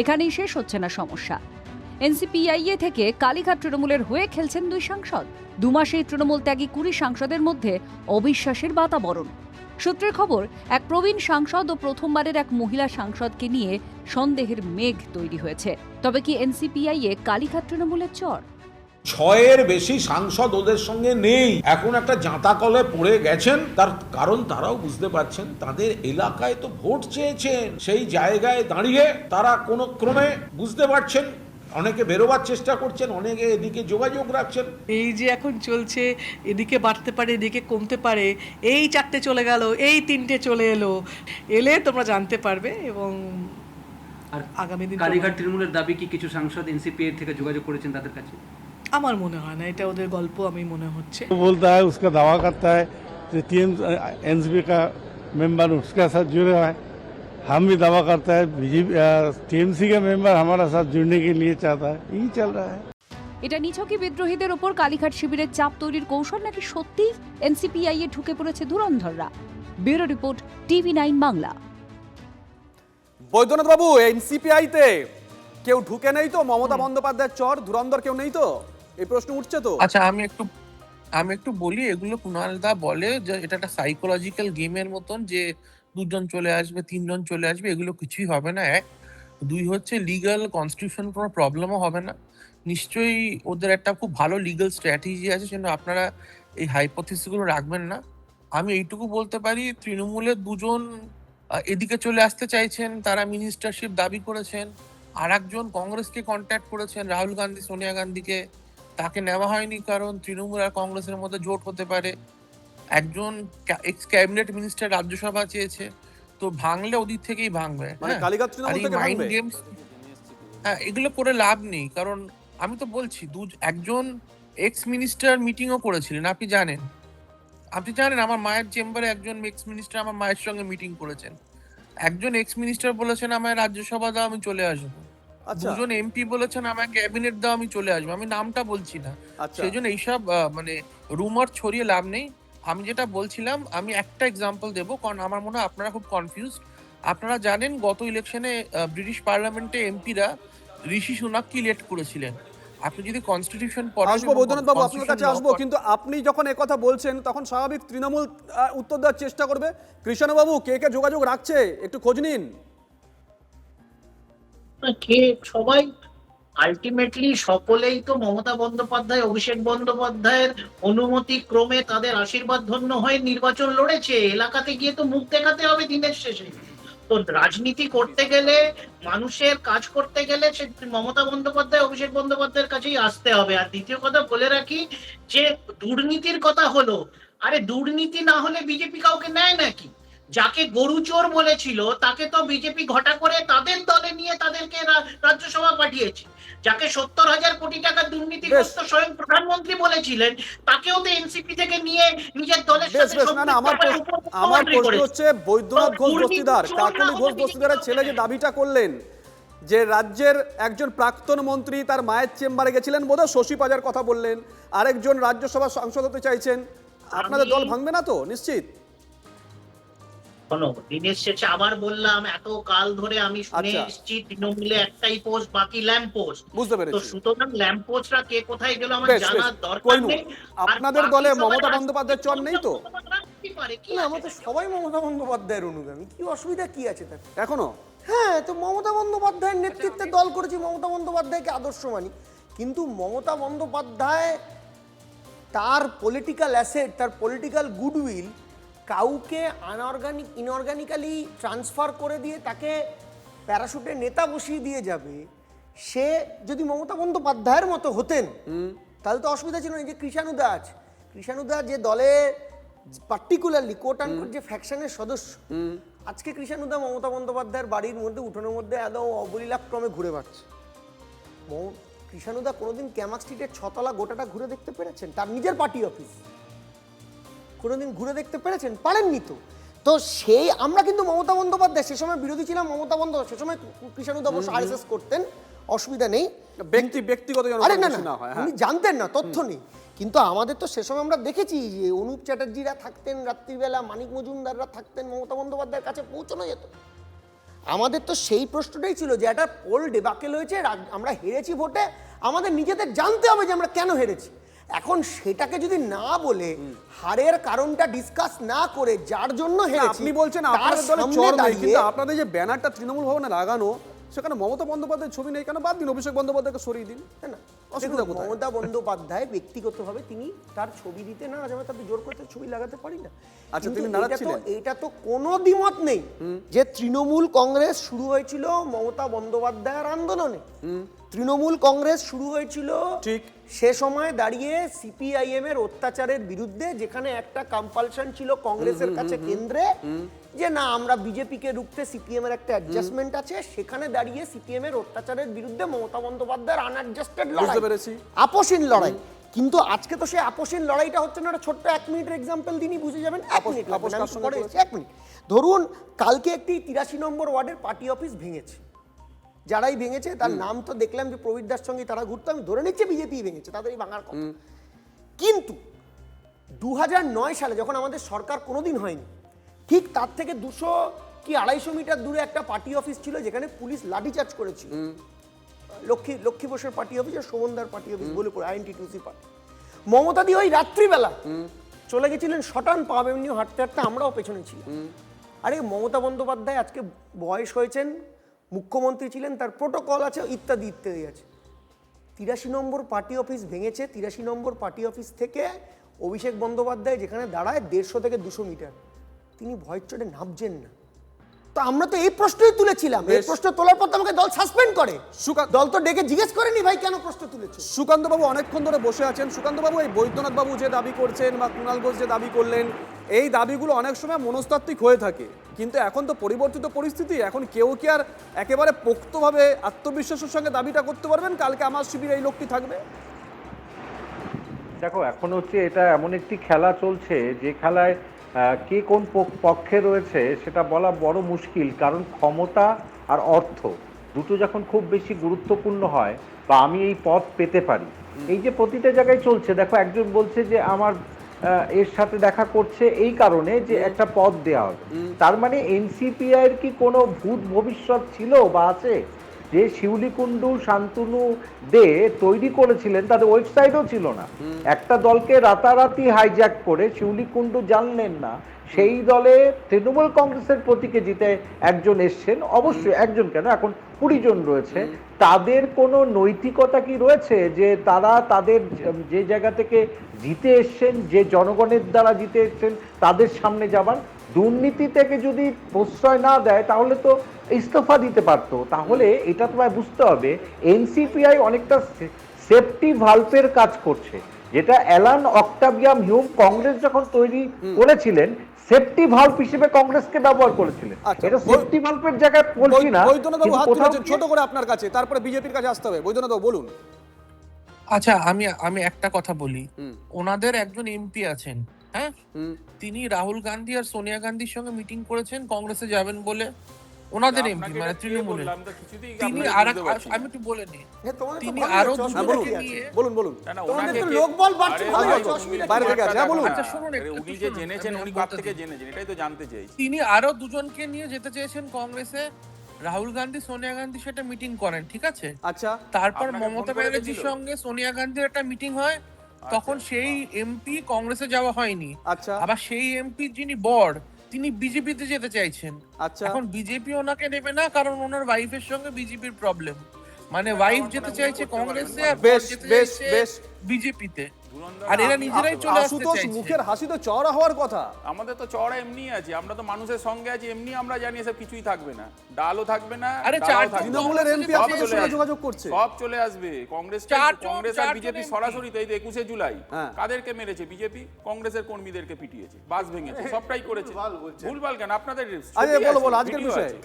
এখানেই শেষ হচ্ছে না সমস্যা। এনসিপিআইএ থেকে কালীঘাট তৃণমূলের হয়ে খেলছেন 2 সাংসদ। 2 মাসেই তৃণমূল ত্যাগী 20 সাংসদের মধ্যে অবিশ্বাসের বাতাবরণ। সূত্রের খবর, এক প্রবীণ সাংসদ ও প্রথমবারের এক মহিলা সাংসদকে নিয়ে সন্দেহের মেঘ তৈরি হয়েছে। তবে কি এনসিপিআইএ কালীঘাট তৃণমূলের চর? 6-এর বেশি সাংসদ ওদের সঙ্গে নেই, এখন একটা জাঁতাকলে পড়ে গেছেন। তার কারণ তারাও বুঝতে পারছেন তাদের এলাকায় তো ভোট চেয়েছেন, সেই জায়গায় দাঁড়িয়ে তারা কোনো ক্রমে বুঝতে পারছেন, অনেকে বেরোবার চেষ্টা করছেন, অনেকে এদিকে যোগাযোগ রাখছেন। এই যে এখন চলছে, এদিকে বাড়তে পারে এদিকে কমতে পারে, এই 4টে চলে গেল, এই 3টে চলে এলে তোমরা জানতে পারবে। এবং আগামী দিন কালীঘাট তৃণমূলের দাবি কি কিছু সাংসদ এনসিপিআই থেকে যোগাযোগ করেছেন তাদের কাছে? আমার মনে হয় না, এটা ওদের গল্প আমি মনে হচ্ছে। बोलता है उसका दावा करता है कि एनसीपी का मेंबर उसके साथ जुड़े हुआ है। हम भी दावा करता है बीजेपी टीएमसी का मेंबर हमारा साथ जुड़ने के लिए चाहता है। यही चल रहा है। এটা নিছকই বিদ্রোহীদের ওপর কালীঘাট শিবিরের চাপ তৈরির কৌশল, নাকি সত্যি এনসিপিআইএ ঢুকে পড়েছে ধুরন্ধররা? Bureau report, TV9 Bangla. Baidyanath babu, এনসিপিআইতে কেউ ঢুকে নেই তো? মমতা বন্দ্যোপাধ্যায়ের চর, ধুরন্ধর কেউ নেই তো? এই প্রশ্ন উঠছে তো। আচ্ছা, আমি একটু বলি, এগুলো কুণালদা বলে যে এটা একটা সাইকোলজিক্যাল গেমের মতন, যে 2 জন চলে আসবে, 3 জন চলে আসবে, এগুলো কিছুই হবে না। 1, 2 হচ্ছে লিগ্যাল কনস্টিটিউশন কোনো প্রবলেমও হবে না। নিশ্চয়ই ওদের একটা খুব ভালো লিগ্যাল স্ট্র্যাটেজি আছে, সেজন্য আপনারা এই হাইপোথিসিসগুলো রাখবেন না। আমি এইটুকু বলতে পারি, তৃণমূলের 2 জন এদিকে চলে আসতে চাইছেন, তারা মিনিস্টারশিপ দাবি করেছেন। আর একজন কংগ্রেসকে কন্ট্যাক্ট করেছেন, রাহুল গান্ধী, সোনিয়া গান্ধীকে, তাকে নেওয়া হয়নি কারণ তৃণমূল আর কংগ্রেসের মধ্যে জোট হতে পারে। একজন এক্স ক্যাবিনেট মিনিস্টার রাজ্যসভা চেয়েছে, তো ভাঙলে ওদিক থেকেই ভাঙবে। মানে কালীঘাট তৃণমূল থেকে মাইন্ড ভাঙবে? গেমস, হ্যাঁ, এগুলো করে লাভ নেই। কারণ আমি তো বলছি, একজন এক্স মিনিস্টার মিটিংও করেছিলেন, আপনি জানেন আমার মায়ের চেম্বারে একজন এক্স মিনিস্টার আমার মায়ের সঙ্গে মিটিং করেছেন। একজন এক্স মিনিস্টার বলেছেন আমায় রাজ্যসভা দাও, আমি চলে আসবো। 2 জন এমপি বলেছেন আমায় ক্যাবিনেট দাও, আমি চলে আসবো। আমি নামটা বলছি না, সেই জন্য এইসব মানে রুমার ছড়িয়ে লাভ নেই। আমি যেটা বলছিলাম, আমি একটা এক্সাম্পল দেবো, কারণ আমার মনে হয় আপনারা খুব কনফিউজড। আপনারা জানেন গত ইলেকশনে ব্রিটিশ পার্লামেন্টে এমপিরা ঋষি সুনাককে ইলেক্ট করেছিলেন। আপনি যদি কনস্টিটিউশন পড়েন, আসবো বৈদ্যনাথ বাবু, আপনার কাছে আসবো, কিন্তু আপনি যখন একথা বলছেন তখন স্বাভাবিক তৃণমূল উত্তর দেওয়ার চেষ্টা করবে। কৃষ্ণবাবু, কে কে যোগাযোগ রাখছে একটু খোঁজ নিন। কে সবাই আলটিমেটলি সকলেই তো মমতা বন্দ্যোপাধ্যায়, অভিষেক বন্দ্যোপাধ্যায়ের অনুমতি ক্রমে তাদের আশীর্বাদ ধন্য হয়ে নির্বাচন লড়েছে। এলাকাতে গিয়ে তো মুখ দেখাতে হবে দিনের শেষে। তো রাজনীতি করতে গেলে, মানুষের কাজ করতে গেলে সে মমতা বন্দ্যোপাধ্যায়, অভিষেক বন্দ্যোপাধ্যায়ের কাছেই আসতে হবে। আর দ্বিতীয় কথা বলে রাখি, যে দুর্নীতির কথা হলো, আরে দুর্নীতি না হলে বিজেপি কাউকে নেয় নাকি? যাকে গরু চোর বলেছিল তাকে তো বিজেপি ঘটা করে তাদের দলে নিয়ে তাদেরকে রাজ্যসভা পাঠিয়েছে। যাকে 70,000 কোটি টাকা দুর্নীতিগ্রস্ত স্বয়ং প্রধানমন্ত্রী বলেছিলেন, তাকেও তো এনসিপি থেকে নিয়ে নিজের দলের সাথে আমার প্রশ্ন হচ্ছে, বৈদ্যনাথ ঘোষ দস্তিদার, কাকলি ঘোষ দস্তিদারের ছেলে যে দাবিটা করলেন যে রাজ্যের একজন প্রাক্তন মন্ত্রী তার মায়ের চেম্বারে গেছিলেন, বোধহয় শশী পাজার কথা বললেন, আরেকজন রাজ্যসভা সাংসদ হতে চাইছেন, আপনাদের দল ভাঙবে না তো নিশ্চিত? দিনের শেষে আবার বললাম, এত কাল ধরে আমি শুনে এসেছি তৃণমূলে একটাই পোস্ট, বাকি ল্যাম্প পোস্ট। বুঝতে পেরেছি। তো সুতরাং ল্যাম্প পোস্টরা কে কোথায় গেল আমার জানার দরকার নেই। আপনাদের দলে মমতা বন্দ্যোপাধ্যায়ের চর নেই তো? আমরা তো সবাই মমতা বন্দ্যোপাধ্যায়ের অনুগামী, কি অসুবিধা কি আছে তার এখনো? হ্যাঁ, তো মমতা বন্দ্যোপাধ্যায়ের নেতৃত্বে দল করেছি, মমতা বন্দ্যোপাধ্যায়কে আদর্শ মানি। কিন্তু মমতা বন্দ্যোপাধ্যায় তার পলিটিক্যাল অ্যাসেট, তার পলিটিক্যাল গুডউইল কাউকে ইনঅর্গানিক্যালি ট্রান্সফার করে দিয়ে তাকে প্যারাশুটে নেতা বসিয়ে দিয়ে যাবে। সে যদি মমতা বন্দ্যোপাধ্যায়ের মতো হতেন তাহলে তো অসুবিধা ছিল না। যে কৃষাণুদা আছে, কৃষাণুদা যে দলে পার্টিকুলারলি কোট আনকোট যে ফ্যাকশনের সদস্য, আজকে কৃষাণুদা মমতা বন্দ্যোপাধ্যায়ের বাড়ির মধ্যে উঠোনের মধ্যে একদম অবলীলাক্রমে ঘুরে বেড়াচ্ছে। কৃষাণুদা কোনোদিন ক্যামাক স্ট্রিটের 6 তলা গোটাটা ঘুরে দেখতে পেরেছেন? তার নিজের পার্টি অফিস কোনোদিন ঘুরে দেখতে পেরেছেন? পারেননি তো। তো সেই আমরা কিন্তু মমতা বন্দ্যোপাধ্যায়, সে সময় বিরোধী ছিলাম, মমতা বন্দ্যোপাধ্যায় সে সময় কৃষাণুদা অবশ্য আরএসএস করতেন, অসুবিধা নেই, ব্যক্তিগত আরে না না উনি জানতেন না, তথ্য নেই। কিন্তু আমাদের তো সে সময় আমরা দেখেছি যে অনুপ চ্যাটার্জিরা থাকতেন রাত্রিবেলা, মানিক মজুমদাররা থাকতেন, মমতা বন্দ্যোপাধ্যায়ের কাছে পৌঁছানো যেত। আমাদের তো সেই প্রশ্নটাই ছিল যে একটা পোল ডেবাকেল হয়েছে, আমরা হেরেছি ভোটে, আমাদের নিজেদের জানতে হবে যে আমরা কেন হেরেছি। এখন সেটাকে যদি না বলে, হারের কারণটা ডিসকাস না করে, যার জন্য হেরেছি, আপনি বলছেন আপনাদের দলে চর নেই, কিন্তু আপনাদের যে ব্যানারটা তৃণমূল ভবনে লাগানো, সেখানে মমতা বন্দ্যোপাধ্যায়ের ছবি নেই কেন? বাদ দিন, অভিষেক বন্দ্যোপাধ্যায়কে সরিয়ে দিন, না অসুবিধা কোথায়? মমতা বন্দ্যোপাধ্যায় ব্যক্তিগতভাবে তিনি তার ছবি দিতে না যাবে, তাতে জোর করতে ছবি লাগাতে পারি না। আচ্ছা, তিনি নাড়াচ্ছিলেন, এটা তো কোনো দ্বিমত নেই যে তৃণমূল কংগ্রেস শুরু হয়েছিল মমতা বন্দ্যোপাধ্যায়ের আন্দোলনে। তৃণমূল কংগ্রেস শুরু হয়েছিল ঠিক সে সময় দাঁড়িয়ে সিপিআইএম এর অত্যাচারের বিরুদ্ধে, যেখানে একটা কম্পালশন ছিল কংগ্রেসের কাছে কেন্দ্রে যে না আমরা বিজেপিকে রুখতে সিপিএম এর একটা অ্যাডজাস্টমেন্ট আছে, সেখানে দাঁড়িয়ে সিপিএম এর অত্যাচারের বিরুদ্ধে মমতা বন্দ্যোপাধ্যায়ের আনঅ্যাডজাস্টেড লড়াই, আপোষহীন লড়াই। কিন্তু আজকে তো সেই আপোষহীন লড়াইটা হচ্ছে না। একটা ছোট্ট 1 মিনিটের এক্সাম্পল দিনই বুঝে যাবেন। 1 মিনিট 1 মিনিট ধরুন, কালকে একটি 83 নম্বর ওয়ার্ডের পার্টি অফিস ভেঙেছে। যারাই ভেঙেছে তার নাম তো দেখলাম যে প্রবীর দাস সঙ্গে তারা ঘুরতো, আমি ধরে নিচ্ছি বিজেপি ভেঙেছে, তাদেরই ভাঙার কথা। কিন্তু 2009 সালে যখন আমাদের সরকার কোনোদিন হয়নি, ঠিক তার থেকে 200 কি 250 মিটার দূরে একটা পার্টি অফিস ছিল যেখানে পুলিশ লাঠিচার্জ করেছিল। লক্ষ্মী বোসের পার্টি অফিস আর শোভনদার পার্টি অফিস বলে পড়ে, আইএনটিটিউসি পার্টি। মমতা দি ওই রাত্রিবেলা চলে গেছিলেন শটান পাব এমনিও হাঁটতে হাঁটতে, আমরাও পেছনে ছিলাম। আরে মমতা বন্দ্যোপাধ্যায় আজকে বয়স হয়েছেন, মুখ্যমন্ত্রী ছিলেন, তার প্রোটোকল আছে, ইত্যাদি ইত্যাদি আছে। 83 নম্বর পার্টি অফিস ভেঙেছে। 83 নম্বর পার্টি অফিস থেকে অভিষেক বন্দ্যোপাধ্যায় যেখানে দাঁড়ায় 150 থেকে 200 মিটার, তিনি ভয়ের চোটে নামছেন না। তো আমরা তো এই প্রশ্নই তুলেছিলাম। এই প্রশ্ন তোলার পর তো আমাকে দল সাসপেন্ড করে। দল তো ডেকে জিজ্ঞেস করেনি ভাই কেন প্রশ্ন তুলেছে। সুকান্ত বাবু অনেকক্ষণ ধরে বসে আছেন। সুকান্ত বাবু, এই বৈদ্যনাথ বাবু যে দাবি করছেন বা কুণাল ঘোষ যে দাবি করলেন, এই দাবিগুলো অনেক সময় মনস্তাত্ত্বিক হয়ে থাকে, কিন্তু এখন তো পরিবর্তিত পরিস্থিতি। এখন কেউ কি আর একেবারে পোক্তভাবে আত্মবিশ্বাসের সঙ্গে দাবিটা করতে পারবেন কালকে আমার শিবিরে এই লোকটি থাকবে? দেখো, এখন হচ্ছে এটা এমন একটি খেলা চলছে যে খেলায় কে কোন পক্ষে রয়েছে সেটা বলা বড় মুশকিল। কারণ ক্ষমতা আর অর্থ দুটো যখন খুব বেশি গুরুত্বপূর্ণ হয়, বা আমি এই পদ পেতে পারি, এই যে প্রতিটা জায়গায় চলছে। দেখো, একজন বলছে যে আমার এর সাথে দেখা করছে এই কারণে যে একটা পদ দেওয়া হবে, তার মানে এনসিপিআই এর কি কোনো ভূত ভবিষ্যৎ ছিল বা আছে? যে শিউলিকুণ্ডু শান্তনু দে তৈরি করেছিলেন, তাদের ওয়েবসাইটও ছিল না। একটা দলকে রাতারাতি হাইজ্যাক করে শিউলিকুণ্ডু জানলেন না, সেই দলে তৃণমূল কংগ্রেসের প্রতীকে জিতে একজন এসছেন, অবশ্যই একজন কেন, এখন 20 জন রয়েছে। তাদের কোনো নৈতিকতা কি রয়েছে যে তারা তাদের যে জায়গা থেকে জিতে এসছেন, যে জনগণের দ্বারা জিতে এসছেন, তাদের সামনে যাবার? দুর্নীতি থেকে যদি প্রশ্রয় না দেয় তাহলে তো ইস্তফা দিতে পারতো। তাহলে এটা তোমায় বুঝতে হবে, এনসিপিআই অনেকটা সেফটি ভালভের কাজ করছে, যেটা অ্যালান অক্টাভিয়াম হিউম কংগ্রেস যখন তৈরি করেছিলেন সেফটি ভালভ হিসেবে কংগ্রেসকে ব্যবহার করেছিলেন। এটা সেফটি ভালভের জায়গায় বলছি না। ছোট করে আপনার কাছে, তারপরে বিজেপির কাছে আসতে হবে। বৈদ্যনাথ বাবু বলুন। আচ্ছা, আমি একটা কথা বলি। ওনাদের একজন এমপি আছেন, হ্যাঁ, তিনি রাহুল গান্ধী আর সোনিয়া গান্ধীর সঙ্গে মিটিং করেছেন কংগ্রেসে যাবেন বলে। ওনাদের এমপি মানে তৃণমূলের, তিনি আর আমি একটু বলে নিই, তিনি আরো দুজনকে নিয়ে বলুন বলুন। লোকবল বাড়ছে, বাইরে থেকে আছে, বলুন। আচ্ছা শুনুন, উনি যে জেনেছেন উনি কার থেকে জেনেছেন এটাই তো জানতে চাইছি। তিনি আরো দুজনকে নিয়ে যেতে চেয়েছেন কংগ্রেসে। রাহুল গান্ধী সোনিয়া গান্ধী সেটা মিটিং করেন, ঠিক আছে? আচ্ছা, তারপর মমতা ব্যানার্জির সঙ্গে সোনিয়া গান্ধীর একটা মিটিং হয়, তখন সেই এমপি কংগ্রেসে যাওয়া হয়নি। আচ্ছা, আবার সেই এমপি যিনি বড়, তিনি বিজেপিতে যেতে চাইছেন। আচ্ছা, এখন বিজেপি ওনাকে নেবে না, কারণ ওনার ওয়াইফের সঙ্গে বিজেপির প্রবলেম। মানে ওয়াইফ যেতে চাইছে কংগ্রেসে আর বর বেশ যেতে বেশ চাইছে বেশ বিজেপিতে, আর এরা নিজেরাই চলে আসতে আশুতোষ চাইছে। মুখের হাসি তো চওড়া হওয়ার কথা। আমাদের তো চড়া এমনি আছে, আমরা তো মানুষের সঙ্গে আছি, এমনি আমরা জানি এসব কিছুই থাকবে না, ডালও থাকবে না, আরে ডালাও চারজন থাকবে না। তৃণমূলের এমপি সব আপনাদের চলে সঙ্গে আসবে। যোগাযোগ করছে। সব চলে আসবে। কংগ্রেস আর বিজেপি সরাসরি তো এই 21 জুলাই হ্যাঁ। কাদেরকে মেরেছে? বিজেপি কংগ্রেসের কর্মীদেরকে পিটিয়েছে, বাস ভেঙেছে, সবটাই করেছে। ভুলভাল কেন? আপনাদের আচ্ছা, ছবি বলো, আছে, বলো, আজকের ভিডিও বিষয়। আছে।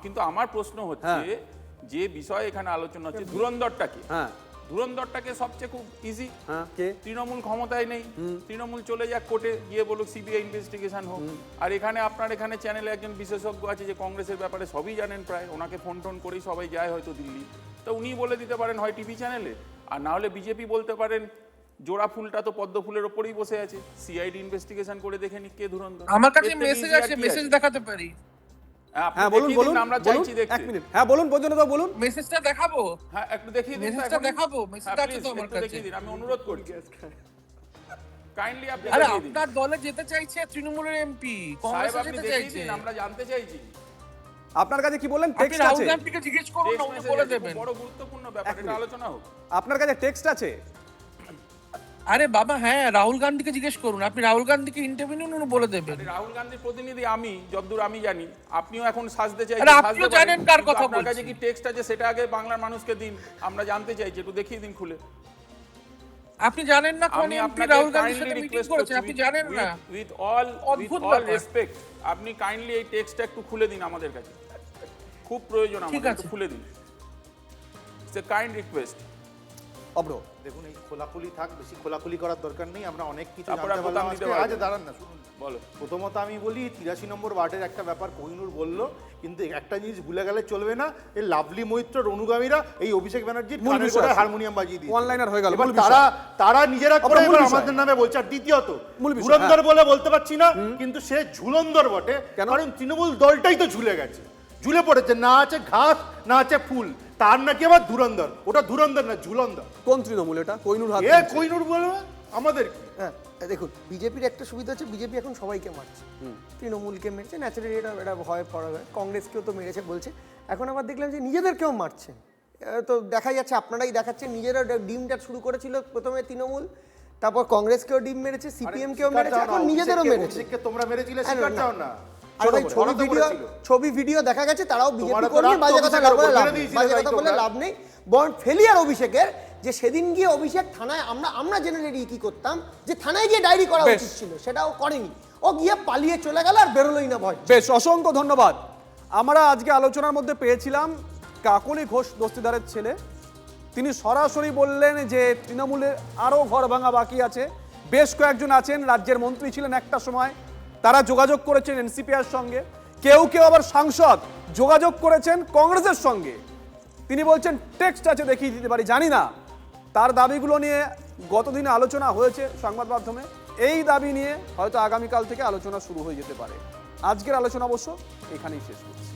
কিন্তু আমার প্রশ্ন হচ্ছে যে বিষয় এখানে আলোচনা হচ্ছে ধুরন্ধরটাকে, হ্যাঁ ধুরন্ধরটাকে সবচেয়ে খুব ইজি। হ্যাঁ কে? তৃণমূল ক্ষমতায় নেই, তৃণমূল চলে যাক কোর্টে গিয়ে বলুক সিবিআই ইনভেস্টিগেশন হোক। আর এখানে আপনার এখানে চ্যানেলে একজন বিশেষজ্ঞ আছে যে কংগ্রেসের ব্যাপারে সবই জানেন প্রায়, ওনাকে ফোন টোন করেই সবাই যায় হয়তো দিল্লি, তো উনি বলে দিতে পারেন হয় টিভি চ্যানেলে, আর না হলে বিজেপি বলতে পারেন জোড়া ফুলটা তো পদ্ম ফুলের ওপরেই বসে আছে, সিআইডি ইনভেস্টিগেশন করে দেখে নি কে ধুরন্ধর। আমার কাছে এর থেকে মেসেজ easy আর আছে, কি মেসেজ দেখাতে পারি। হ্যাঁ বলুন বলুন আমরা বলুন, চাইছি এক দেখতে। মিনিট। হ্যাঁ বলুন, পর্যন্ত তো বলুন। মেসেজটা দেখাবো? হ্যাঁ একটু দেখিয়ে দিন। মেসেজটা দেখাবো? মেসেজটা আছে তো আমার কাছে। দেখিয়ে দিন, আমি অনুরোধ করছি কাইন্ডলি আপনি আরে দেখিয়ে দিন। আপনার দলে যেতে চাইছে তৃণমূলের এমপি, সাহেব কংগ্রেসে আপনি যেতে দেখিয়ে চাইছে। দিন, আমরা জানতে চাইছি। আপনার কাছে কি বললেন? আপনি টেক্সট রাহুল আছে? গান্ধীকে জিজ্ঞেস করুন না, Text উনি message বলে আছে, দেবেন। খুব বড় গুরুত্বপূর্ণ ব্যাপার, এটা আলোচনা হোক। আপনার কাছে টেক্সট আছে? আরে বাবা হ্যাঁ, রাহুল গান্ধীকে জিজ্ঞেস করুন, আপনি রাহুল গান্ধীকে ইন্টারভিউ নিন, উনি বলে দেবেন। রাহুল গান্ধীর প্রতিনিধি আমি, যতদূর আমি জানি। আপনিও এখন সাজতে চাইছেন, আরে সাজতে আপনিও পারেন। জানেন কার কিন্তু কথা আপনার কাছে বলছি। কি টেক্সট আছে সেটা আগে বাংলার মানুষকে দিন, আমরা জানতে চাইছি, একটু দেখিয়ে দিন খুলে। আপনি জানেন না কোন আমি এমপি আপনাকে রাহুল গান্ধীর কাইন্ডলি সাথে মিটিং রিকোয়েস্ট করেছে, করছি, আপনি জানেন না। উইথ অল অদ্ভুত ব্যাপার। রেসপেক্ট, আপনি কাইন্ডলি এই টেক্সটটা একটু খুলে দিন আমাদের কাছে, খুব প্রয়োজন আমাদের, একটু খুলে দিন। It's a kind request. অব্র দেখুন এই খোলাখুলি থাক, বেশি খোলাখুলি করার দরকার নেই, আমরা অনেক কিছু তারপর জানতে আর পারলাম বোতাম আজকে। দিতে পারবেন। আজ দাঁড়ান না, শুনুন বলো। প্রথমত আমি বলি 83 নম্বর ওয়ার্ডের একটা ব্যাপার কোহিনুর বললো, কিন্তু একটা জিনিস ভুলে গেলে চলবে না, এই লাভলি মৈত্রর অনুগামীরা এই অভিষেক ব্যানার্জির মূল কানের বিষয় গোড়ায় আছে। হারমোনিয়াম বাজিয়ে দিয়েছে। One-liner হয়ে গেল, এবার মূল বিষয়। তারা নিজেরা করে মূল এবার বিষয়। আমাদের নামে বলছে। আর দ্বিতীয়ত মূল বিষয়, ধুরন্ধর হ্যাঁ। বলে বলতে পারছি না, কিন্তু সে ঝুলন্দর বটে, কারণ তৃণমূল দলটাই তো ঝুলে গেছে, ঝুলে পড়েছে, না আছে ঘাস না আছে ফুল, তার নাকি আবার ধুরন্ধর। ওটা ধুরন্ধর না, ঝুলন্দর। কোন তৃণমূল এটা? কোহিনুর হাত এ তুলছে। কোহিনুর বলে আমাদের কি? হ্যাঁ দেখুন, বিজেপির একটা সুবিধা হচ্ছে, বিজেপি এখন সবাইকে মারছে, তৃণমূলকে মেরেছে, ন্যাচারালি এটা ভয় পড়া হয়, কংগ্রেসকেও তো মেরেছে বলছে, এখন আবার দেখলাম যে নিজেদেরকেও মারছে। তো দেখা যাচ্ছে, আপনারাই দেখাচ্ছেন, নিজেরা ডিমটা শুরু করেছিল প্রথমে তৃণমূল, তারপর কংগ্রেসকেও ডিম মেরেছে, সিপিএমকেও মেরেছে, এখন নিজেদেরও মেরেছে। তোমরা মেরেছিলে, হ্যাঁ, স্বীকার না। চাও না? আর ভাই ছবি ভিডিও দেখা গেছে, তারাও বিজেপি কর্মী, বাজে কথা বলে লাভ নেই। বরং ফেলিয়ার অভিষেকের, যে সেদিন গিয়ে অভিষেক থানায়, আমরা জেনারেলি কি করতাম, যে থানায় গিয়ে ডায়েরি করা উচিত ছিল, সেটাও করেনি, ও গিয়ে পালিয়ে চলে গেল আর বেরোলোই না ভয়। বেশ, অসংখ্য ধন্যবাদ। আমরা আজকে আলোচনার মধ্যে পেয়েছিলাম কাকলি ঘোষ দস্তিদারের ছেলে, তিনি সরাসরি বললেন যে তৃণমূলের আরও ঘর ভাঙা বাকি আছে, বেশ কয়েকজন আছেন, রাজ্যের মন্ত্রী ছিলেন একটা সময়, তারা যোগাযোগ করেছেন এনসিপিআর সঙ্গে, কেউ কেউ আবার সাংসদ যোগাযোগ করেছেন কংগ্রেসের সঙ্গে। তিনি বলছেন টেক্সট আছে, দেখিয়ে দিতে পারি, জানি না। তার দাবিগুলো নিয়ে গতদিনে আলোচনা হয়েছে সংবাদ মাধ্যমে, এই দাবি নিয়ে হয়তো আগামীকাল থেকে আলোচনা শুরু হয়ে যেতে পারে। আজকের আলোচনা অবশ্য এখানেই শেষ করছি।